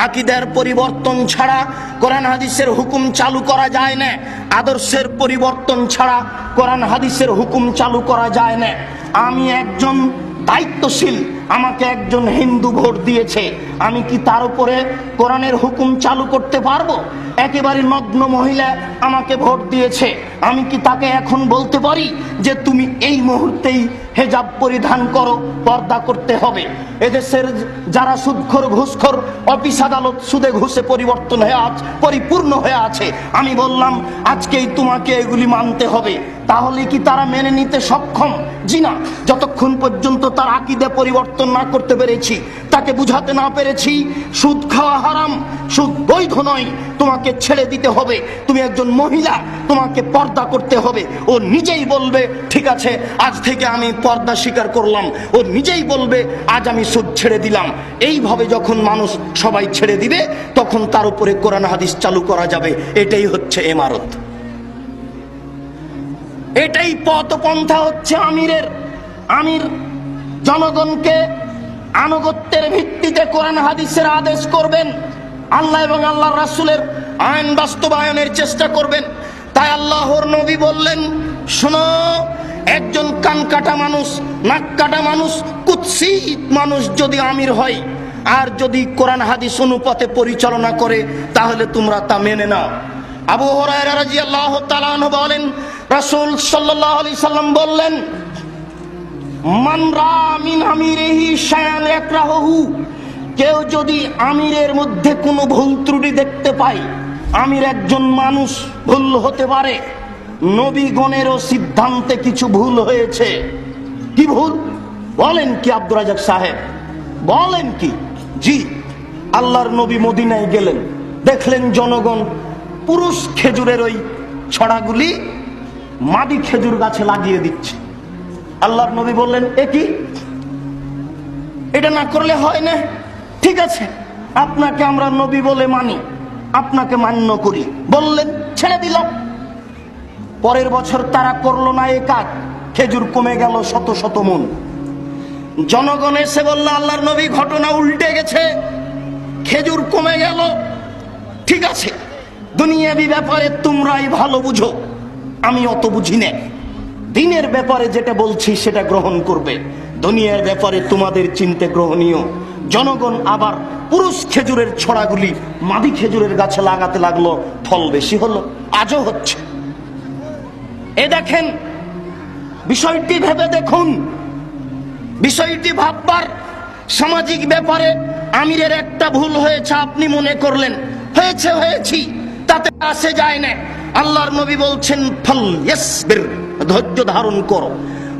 আকীদার পরিবর্তন ছাড়া কোরআন হাদিসের হুকুম চালু করা যায় না। আদর্শের পরিবর্তন ছাড়া কোরআন হাদিসের হুকুম চালু করা যায় না। আমি একজন দায়িত্বশীল, আমাকে একজন হিন্দু ভোট দিয়েছে, আমি কি তার উপরে কোরআনের হুকুম চালু করতে পারবো? একেবারে নগ্ন মহিলা আমাকে ভোট দিয়েছে, আমি কি তাকে এখন বলতে পারি যে তুমি এই মুহূর্তেই হেজাব পরিধান করো, পর্দা করতে হবে। এদেশের যারা সুদখোর ঘুষখোর, অফিস আদালত সুদে ঘুষে পরিপূর্ণ হয়ে আছে, আমি বললাম আজকেই তোমাকে এগুলি মানতে হবে। তাহলে কি তারা মেনে নিতে সক্ষম? জি না। যতক্ষণ পর্যন্ত তার আকীদা পরিবর্তন না করতে পেরেছি, তাকে বুঝাতে না পেরেছি সুদ খাওয়া হারাম, সুদ বৈধ নয়, তোমাকে ছেড়ে দিতে হবে। তুমি একজন মহিলা, তোমাকে পর্দা করতে হবে। ও নিজেই বলবে ঠিক আছে আজ থেকে আমি পর্দা স্বীকার করলাম, ও নিজেই বলবে আজ আমি সুদ ছেড়ে দিলাম। এইভাবে যখন মানুষ সবাই ছেড়ে দিবে, তখন তার উপরে কোরআন হাদিস চালু করা যাবে। এটাই হচ্ছে ইমারত, এটাই পথপন্থা হচ্ছে আমিরের। আমির জনগণকে আনুগত্যের ভিত্তিতে কোরআন হাদিসের আদেশ করবেন, আল্লাহ এবং আল্লাহর রাসূলের আইন বাস্তবায়নের চেষ্টা করবেন। তাই আল্লাহর নবী বললেন, শোনো, একজন কান কাটা মানুষ, নাক কাটা মানুষ, কুৎসিত মানুষ যদি আমির হয় আর যদি কোরআন হাদিস অনুপাতে পরিচালনা করে, তাহলে তোমরা তা মেনে নাও। আবু হুরায়রা রাদিয়াল্লাহু তাআলা আনহু বলেন, রাসূল সাল্লাল্লাহু আলাইহি সাল্লাম বললেন, মান রা মিন আমিরিহি শায়ান ইয়াকরাহুহু, কেউ যদি আমিরের মধ্যে কোনো ভুল ত্রুটি দেখতে পায়, আমির একজন মানুষ, ভুল হতে পারে। নবীগণেরও সিদ্ধান্তে কিছু ভুল হয়েছে। কি ভুল বলেন কি আব্দুর রাজাক সাহেব, বলেন কি? জি, আল্লাহর নবী মদিনায় গেলেন, দেখলেন জনগণ পুরুষ খেজুরের ওই ছড়াগুলি মাদি খেজুর গাছে লাগিয়ে দিচ্ছে। আল্লাহর নবী বললেন, এ কি, এটা না করলে হয় না? ঠিক আছে, আপনাকে আমরা নবী বলে মানি, আপনাকে মান্য করি, বললেন, ছেড়ে দিল। পরের বছর তারা করলো না এই কাজ, খেজুর কমে গেল শত শত মন। জনগণ এসে বলল, আল্লাহর নবী ঘটনা উল্টে গেছে, খেজুর কমে গেল। ঠিক আছে, দুনিয়াবি ব্যাপারে তোমরাই ভালো বুঝো, আমি অত বুঝি না। দিনের ব্যাপারে যেটা বলছি সেটা গ্রহণ করবে, দুনিয়ার ব্যাপারে তোমাদের চিন্তা গ্রহণীয়। জনগণ আবার পুরুষ খেজুরের ছড়াগুলি মাদি খেজুরের গাছে লাগাতে লাগলো, ফল বেশি হলো, আজও হচ্ছে। এ দেখেন, বিষয়টি ভেবে দেখুন, বিষয়টি ভাববার। সামাজিক ব্যাপারে আমিরের একটা ভুল হয়েছে, আপনি মনে করলেন হয়েছি, তাতে আসে যায় না। আল্লাহর নবী বলছেন, ফল ইয়াসবির, ধৈর্য ধারণ করো।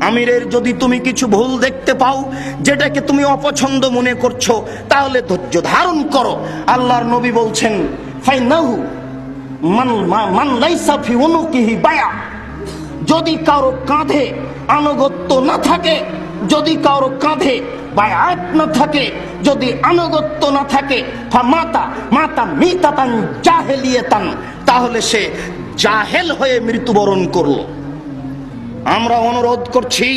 আমিরের যদি তুমি কিছু ভুল দেখতে পাও, যেটাকে তুমি অপছন্দ মনে করছো, তাহলে ধৈর্য ধারণ করো। আল্লাহর নবী বলছেন, ফাইনাহু মান লাইসা ফি উনুকিহি বায়া, যদি কারো কাঁধে আনুগত্য না থাকে, যদি কারো কাঁধে বায়াত না থাকে, যদি আনুগত্য না থাকে, মাতা মিতাতান জাহেলিয়াতান, তাহলে সে জাহেল হয়ে মৃত্যুবরণ করলো। আমরা অনুরোধ করছি,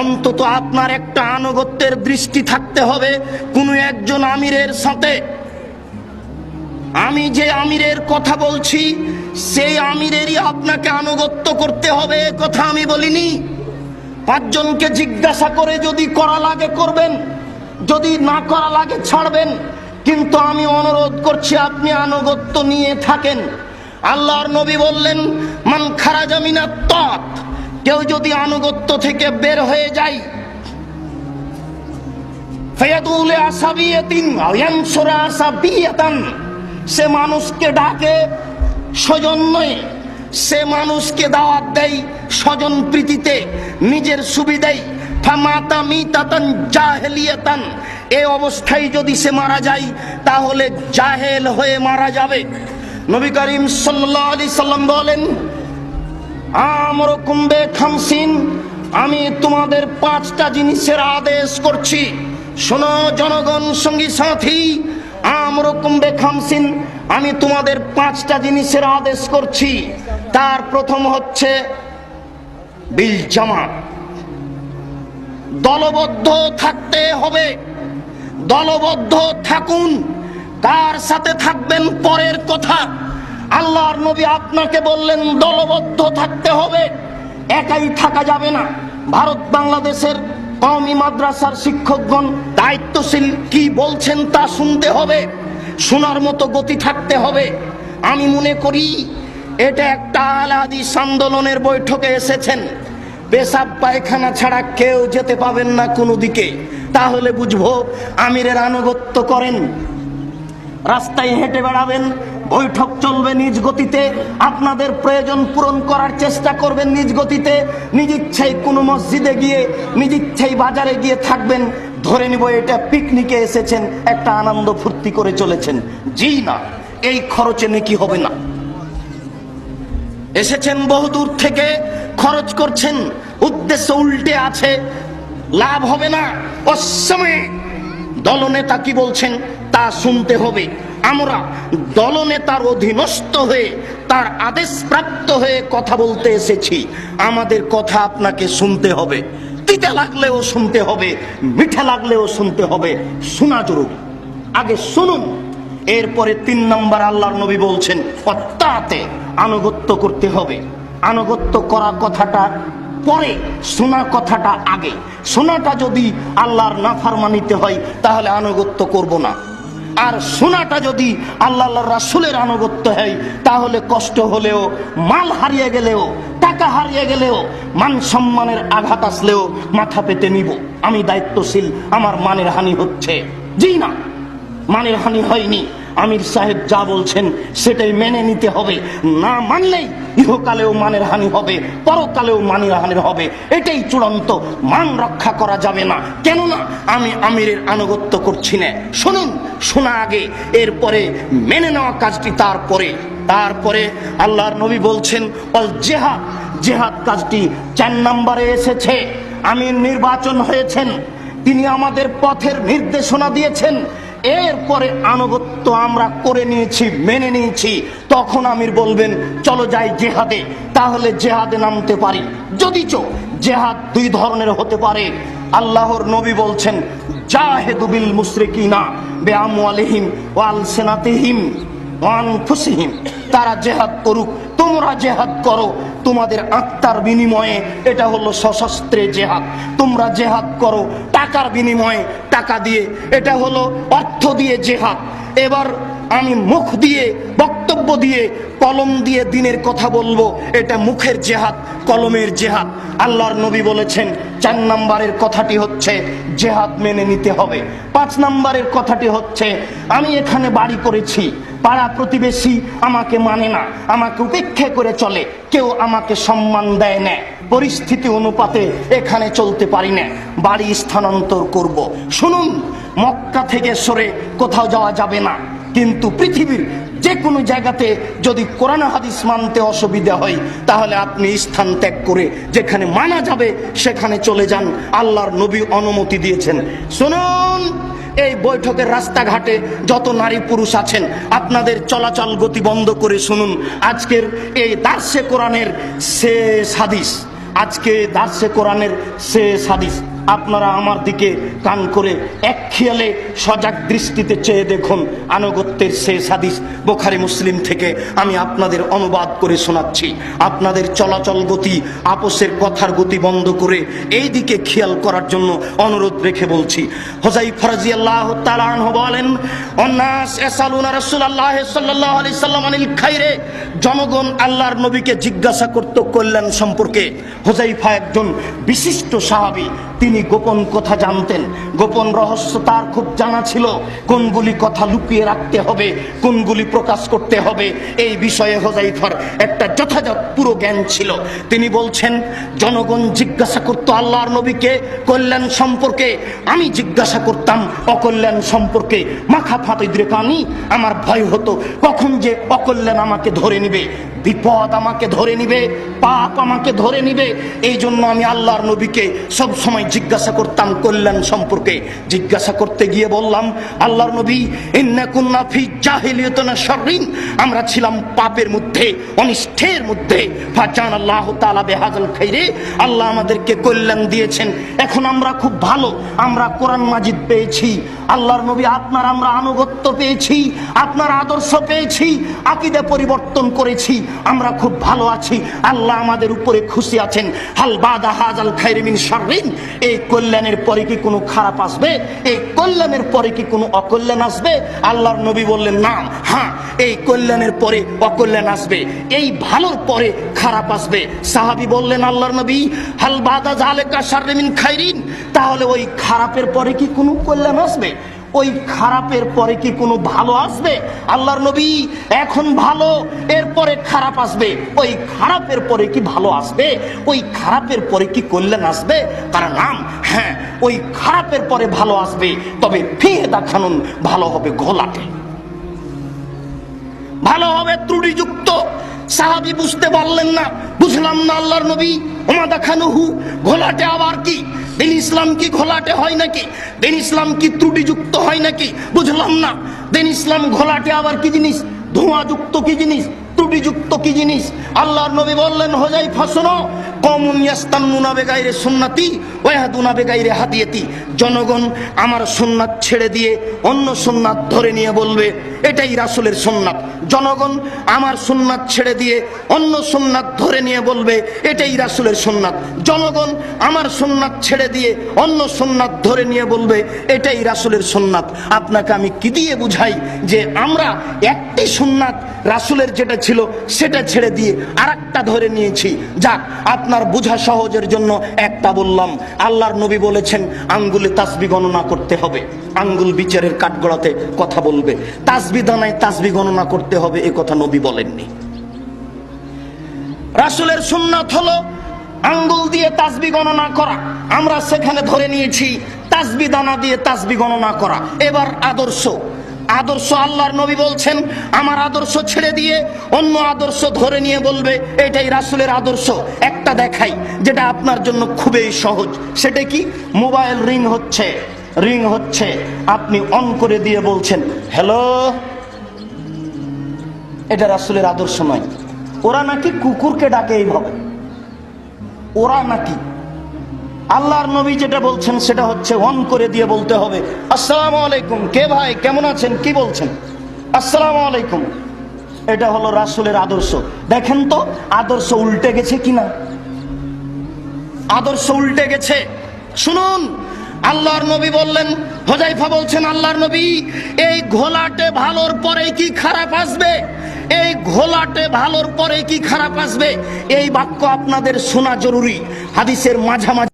অন্তত আপনার একটা আনুগত্যের দৃষ্টি থাকতে হবে কোন একজন আমিরের সাথে। আমি যে আমিরের কথা বলছি, সেই আমিরেরই আপনাকে আনুগত্য করতে হবে, কথা আমি বলিনি। পাঁচজনকে জিজ্ঞাসা করে যদি করা লাগে করবেন, যদি না করা লাগে ছাড়বেন, কিন্তু আমি অনুরোধ করছি আপনি আনুগত্য নিয়ে থাকেন। আল্লাহর নবী বললেন, মান খারাজা মিনাত তাত, কেউ যদি আনুগত্য থেকে বের হয়ে যায়, ফায়াদুল আসাবিয়াতিন আও ইয়ানসুরা আসাবিয়াতান, সে মানুষকে ডাকে স্বজন নয়, সে মানুষকে দাওয়াত দেয় স্বজন প্রীতিতে, নিজের সুবিধায়। ফামাতা মিতাতান জাহেলিয়াতান, এই অবস্থায় যদি সে মারা যায়, তাহলে জাহেল হয়ে মারা যাবে। নবী করিম সাল্লাল্লাহু আলাইহি সাল্লাম বলেন, আমরুকুম বিখামসিন, আমি তোমাদের 5টা জিনিসের আদেশ করছি। শোনো জনগণ, সঙ্গী সাথী, আমরুকুম বিখামসিন, আমি তোমাদের 5টা জিনিসের আদেশ করছি। তার প্রথম হচ্ছে বিল জামাত, দলবদ্ধ থাকতে হবে, দলবদ্ধ থাকুন। কার সাথে থাকবেন পরের কথা, আল্লাহর নবী আপনাকে বললেন দলবদ্ধ থাকতে হবে, একাই থাকা যাবে না। ভারত বাংলাদেশের কওমি মাদ্রাসার শিক্ষকগণ দায়িত্বশীল কি বলছেন তা শুনতে হবে, শোনার মতো গতি থাকতে হবে। আমি মনে করি এটা একটা আহলে হাদিস আন্দোলনের বৈঠকে এসেছেন, পেশাব পায়খানা ছাড়া কেউ যেতে পাবেন না কোনো দিকে, তাহলে বুঝবো আমিরের আনুগত্য করেন। রাস্তায় হেঁটে বেড়াবেন, বৈঠক চলবে নিজ গতিতে, আপনাদের প্রয়োজন পূরণ করার চেষ্টা করবেন নিজ গতিতে, নিজ ইচ্ছায় কোনো মসজিদে গিয়ে, নিজ ইচ্ছায় বাজারে গিয়ে থাকবেন, ধরে নিব এটা পিকনিকে এসেছেন, একটা আনন্দ ফুর্তি করে চলেছেন। জি না, এই খরচে নেকি হবে না। এসেছেন বহুদূর থেকে, খরচ করছেন, উদ্দেশ্য উল্টে আছে, লাভ হবে না। অসময়ে দলনেতা কি বলছেন তা শুনতে হবে। আমরা দলনেতার অধীনস্থ হয়ে, তার আদেশ প্রাপ্ত হয়ে কথা বলতে এসেছি। আমাদের কথা আপনাকে শুনতে হবে, তিতা লাগলেও শুনতে হবে, মিঠা লাগলেও শুনতে হবে, শোনা জরুরি। আগে শুনুন, এরপরে 3 নম্বর আল্লাহর নবী বলছেন অত্যাতে আনুগত্য করতে হবে। আনুগত্য করা কথাটা পরে, শোনা কথাটা আগে। শোনাটা যদি আল্লাহর নাফরমানিতে হয় তাহলে আনুগত্য করব না, আর শোনাটা যদি আল্লাহ রাসূলের আনুগত্য হয় তাহলে কষ্ট হলেও, মাল হারিয়ে গেলেও, টাকা হারিয়ে গেলেও, মান সম্মানের আঘাত আসলেও মাথা পেতে নিব। আমি দায়িত্বশীল, আমার মানের হানি হচ্ছে। জি না, মানের হানি হয়নি, আমির সাহেব যা বলছেন সেটাই মেনে নিতে হবে। না মানলেই ইহকালেও মানের হানি হবে, পরকালেও মানের হানি হবে। এটাই চূড়ান্ত, মান রক্ষা করা যাবে না। কেননা আমি আমিরের আনুগত্য করছি না। শুনুন, শোনা আগে, এরপরে মেনে নেওয়া কাজটি তারপরে আল্লাহর নবী বলছেন অল জেহাদ, জেহাদ কাজটি 4 নম্বরে এসেছে। আমির নির্বাচন হয়েছেন, তিনি আমাদের পথের নির্দেশনা দিয়েছেন, এরপরে আনুগত্য আমরা করে নিয়েছি, মেনে নিয়েছি। তখন আমির বলবেন চলো যাই জেহাদে, তাহলে জেহাদে নামতে পারি। যদিচ জেহাদ 2 ধরনের হতে পারে। আল্লাহর নবী বলছেন জাহেদু বিল মুশরিকিনা বিআমওয়ালিহিম ওয়া আলসিনাতিহিম ওয়া আনফুসিহিম, তারা জেহাদ করুক, তোমরা জেহাদ করো তোমাদের আত্মার বিনিময়ে, এটা হলো সশস্ত্রে জেহাদ। তোমরা জেহাদ করো টাকার বিনিময়ে, টাকা দিয়ে, এটা হলো অর্থ দিয়ে জেহাদ। এবার আমি মুখ দিয়ে, বক্তব্য দিয়ে, কলম দিয়ে দিনের কথা বলবো, এটা মুখের জেহাদ, কলমের জেহাদ। আল্লাহর নবী বলেছেন 4 নম্বরের কথাটি হচ্ছে জেহাদ মেনে নিতে হবে। 5 নম্বরের কথাটি হচ্ছে আমি এখানে বাড়ি করেছি, পাড়া প্রতিবেশী আমাকে মানে না, আমাকে উপেক্ষা করে চলে, কেউ আমাকে সম্মান দেয় না, পরিস্থিতি অনুপাতে এখানে চলতে পারি না, বাড়ি স্থানান্তর করব। শুনুন, মক্কা থেকে সরে কোথাও যাওয়া যাবে না, কিন্তু পৃথিবীর যে কোনো জায়গাতে যদি কোরআন হাদিস মানতে অসুবিধা হয় তাহলে আপনি স্থান ত্যাগ করে যেখানে মানা যাবে সেখানে চলে যান। আল্লাহর নবী অনুমতি দিয়েছেন। শুনুন, এই বৈঠকের রাস্তাঘাটে যত নারী পুরুষ আছেন আপনাদের চলাচল গতি বন্ধ করে শুনুন। আজকের এই দার্সে কোরআনের শেষ হাদিস, আজকে দার্সে কোরআনের শেষ হাদিস। আপনারা আমার দিকে কান করে এক খেয়ালে সজাগ দৃষ্টিতে চেয়ে দেখুন। আনুগত্যের শেষ হাদিস বুখারী মুসলিম থেকে আমি আপনাদের অনুবাদ করে শোনাচ্ছি। আপনাদের চলাচল গতি, আপোষের কথার গতি বন্ধ করে এই দিকে খেয়াল করার জন্য অনুরোধ রেখে বলছি। হুযায়ফা রাদিয়াল্লাহু তাআলা আনহু বলেন অন্নাস ইয়াসালুনা রাসূলুল্লাহ সাল্লাল্লাহু আলাইহি সাল্লাম আনিল খায়রে, জনগণ আল্লাহর নবীকে জিজ্ঞাসা করত কল্যাণ সম্পর্কে। হুযায়ফা একজন বিশিষ্ট সাহাবী, তিনি গোপন কথা জানতেন, গোপন রহস্য তার খুব জানা ছিল। কোনগুলি কথা লুকিয়ে রাখতে হবে, কোনগুলি প্রকাশ করতে হবে, এই বিষয়ে হুযায়ফার একটা যথাযথ পুরো জ্ঞান ছিল। তিনি বলছেন জনগণ জিজ্ঞাসা করতো আল্লাহর নবীকে কল্যাণ সম্পর্কে, আমি জিজ্ঞাসা করতাম অকল্যাণ সম্পর্কে। মাখা ফাতিদ্রে কানি, আমার ভয় হতো কখন যে অকল্যাণ আমাকে ধরে নিবে, বিপদ আমাকে ধরে নিবে, পাপ আমাকে ধরে নিবে। এই জন্য আমি আল্লাহর নবীকে সব সময় জিজ্ঞাসা করতাম কল্যাণ সম্পর্কে। জিজ্ঞাসা করতে গিয়ে বললাম আল্লাহর নবী ইন্না কুন্না ফি জাহিলিয়াতিন শাররিন, আমরা ছিলাম পাপের মধ্যে, অনিষ্টের মধ্যে। ফাজান আল্লাহু তাআলা বিহাযাল খাইরে, আল্লাহ আমাদেরকে কল্যাণ দিয়েছেন। এখন আমরা খুব ভালো, আমরা কোরআন মাজিদ পেয়েছি, আল্লাহর নবী আপনার আমরা আনুগত্য পেয়েছি, আপনার আদর্শ পেয়েছি, আকীদা পরিবর্তন করেছি, আমরা খুব ভালো আছি, আল্লাহ আমাদের উপরে খুশি আছেন। হাল বাদা হাজাল খায়রি মিন শাররিন, এই কল্যাণের পরে কি কোনো খারাপ আসবে? এই কল্যাণের পরে কি কোনো অকল্যাণ আসবে? আল্লাহর নবী বললেন না, হ্যাঁ এই কল্যাণের পরে অকল্যাণ আসবে, এই ভালোর পরে খারাপ আসবে। সাহাবী বললেন আল্লাহর নবী হাল বাদা যালিকা শাররি মিন খায়রিন, তাহলে ওই খারাপের পরে কি কোনো কল্যাণ আসবে? ওই খারাপের পরে কি কোনো ভালো আসবে? আল্লাহর নবী এখন ভালো, এরপরে খারাপ আসবে, ওই খারাপের পরে কি ভালো আসবে? ওই খারাপের পরে কি কল্যাণ আসবে? কারণ নাম, হ্যাঁ ওই খারাপের পরে ভালো আসবে, তবে ফিহে দেখানুন, ভালো হবে ঘোলাটে, ভালো হবে ত্রুটিযুক্ত। সাহাবী বুঝতে পারলেন না, বুঝলাম না আল্লাহর নবী, ওমা দেখানুহু, ঘোলাটে আবার কি? দিন ইসলাম কি ঘোলাটে হয় নাকি? দিন ইসলাম কি ত্রুটিযুক্ত হয় নাকি? বুঝলাম না। দিন ইসলাম ঘোলাটে আবার কি জিনিস? ধোঁয়াযুক্ত কি জিনিস? ত্রুটিযুক্ত কি জিনিস? আল্লাহর নবী বললেন হুযায়ফা শোনো, কওমুন ইয়াস্তান্নুনা বিগাইরি সুন্নতি ওয়া ইয়াহদুনা বিগাইরি হাদিয়াতি, জনগণ আমার সুন্নাত ছেড়ে দিয়ে অন্য সুন্নাত ধরে নিয়ে বলবে এটাই রাসূলের সুন্নাত। জনগণ আমার সুন্নাত ছেড়ে দিয়ে অন্য সুন্নাত ধরে নিয়ে বলবে এটাই রাসূলের সুন্নাত। জনগণ আমার সুন্নাত ছেড়ে দিয়ে অন্য সুন্নাত ধরে নিয়ে বলবে এটাই রাসূলের সুন্নাত। আপনাকে আমি কি দিয়ে বুঝাই যে আমরা একটি সুন্নাত রাসূলের যেটা ছিল সেটা ছেড়ে দিয়ে আরেকটা ধরে নিয়েছি? যাক, আপনার বোঝা সহজের জন্য একটা বললাম। আল্লাহর নবী বলেছেন আঙ্গুলে তাসবিহ গণনা করতে হবে, আঙ্গুল বিচারের কাঠগড়াতে কথা বলবে, তাসবিহ দানায় তাসবিহ গণনা করতে হবে, এ কথা নবী বলেননি। রাসূলের সুন্নাত হলো আঙ্গুল দিয়ে তাসবিহ গণনা করা, আমরা সেখানে ধরে নিয়েছি তাসবিহ দানা দিয়ে তাসবিহ গণনা করা। এবার আদর্শ, আদর্শ আল্লাহর নবী বলছেন আমার আদর্শ ছেড়ে দিয়ে অন্য আদর্শ ধরে নিয়ে বলবে এটাই রাসূলের আদর্শ। একটা দেখাই যেটা আপনার জন্য খুবই সহজ, সেটা কি? মোবাইল রিং হচ্ছে, আপনি অন করে দিয়ে বলছেন হ্যালো, এটা রাসূলের আদর্শ নয়। ওরা নাকি কুকুরকে ডাকে এইভাবে, ওরা নাকি। আল্লাহর নবী যেটা বলছেন সেটা হচ্ছে অন করে দিয়ে বলতে হবে আসসালামু আলাইকুম, কে ভাই কেমন আছেন, কি বলছেন, আসসালামু আলাইকুম। এটা হলো রাসূলের আদর্শ। দেখেন তো আদর্শ উল্টে গেছে কিনা? আদর্শ উল্টে গেছে। শুনুন, আল্লাহর নবী বললেন, হুযায়ফা বলছেন আল্লাহর নবী এই ঘোলাটে ভালোর পরে কি খারাপ আসবে? এই ঘোলাটে ভালোর পরে কি খারাপ আসবে? এই বাক্য আপনাদের শোনা জরুরি। হাদিসের মাঝামাঝি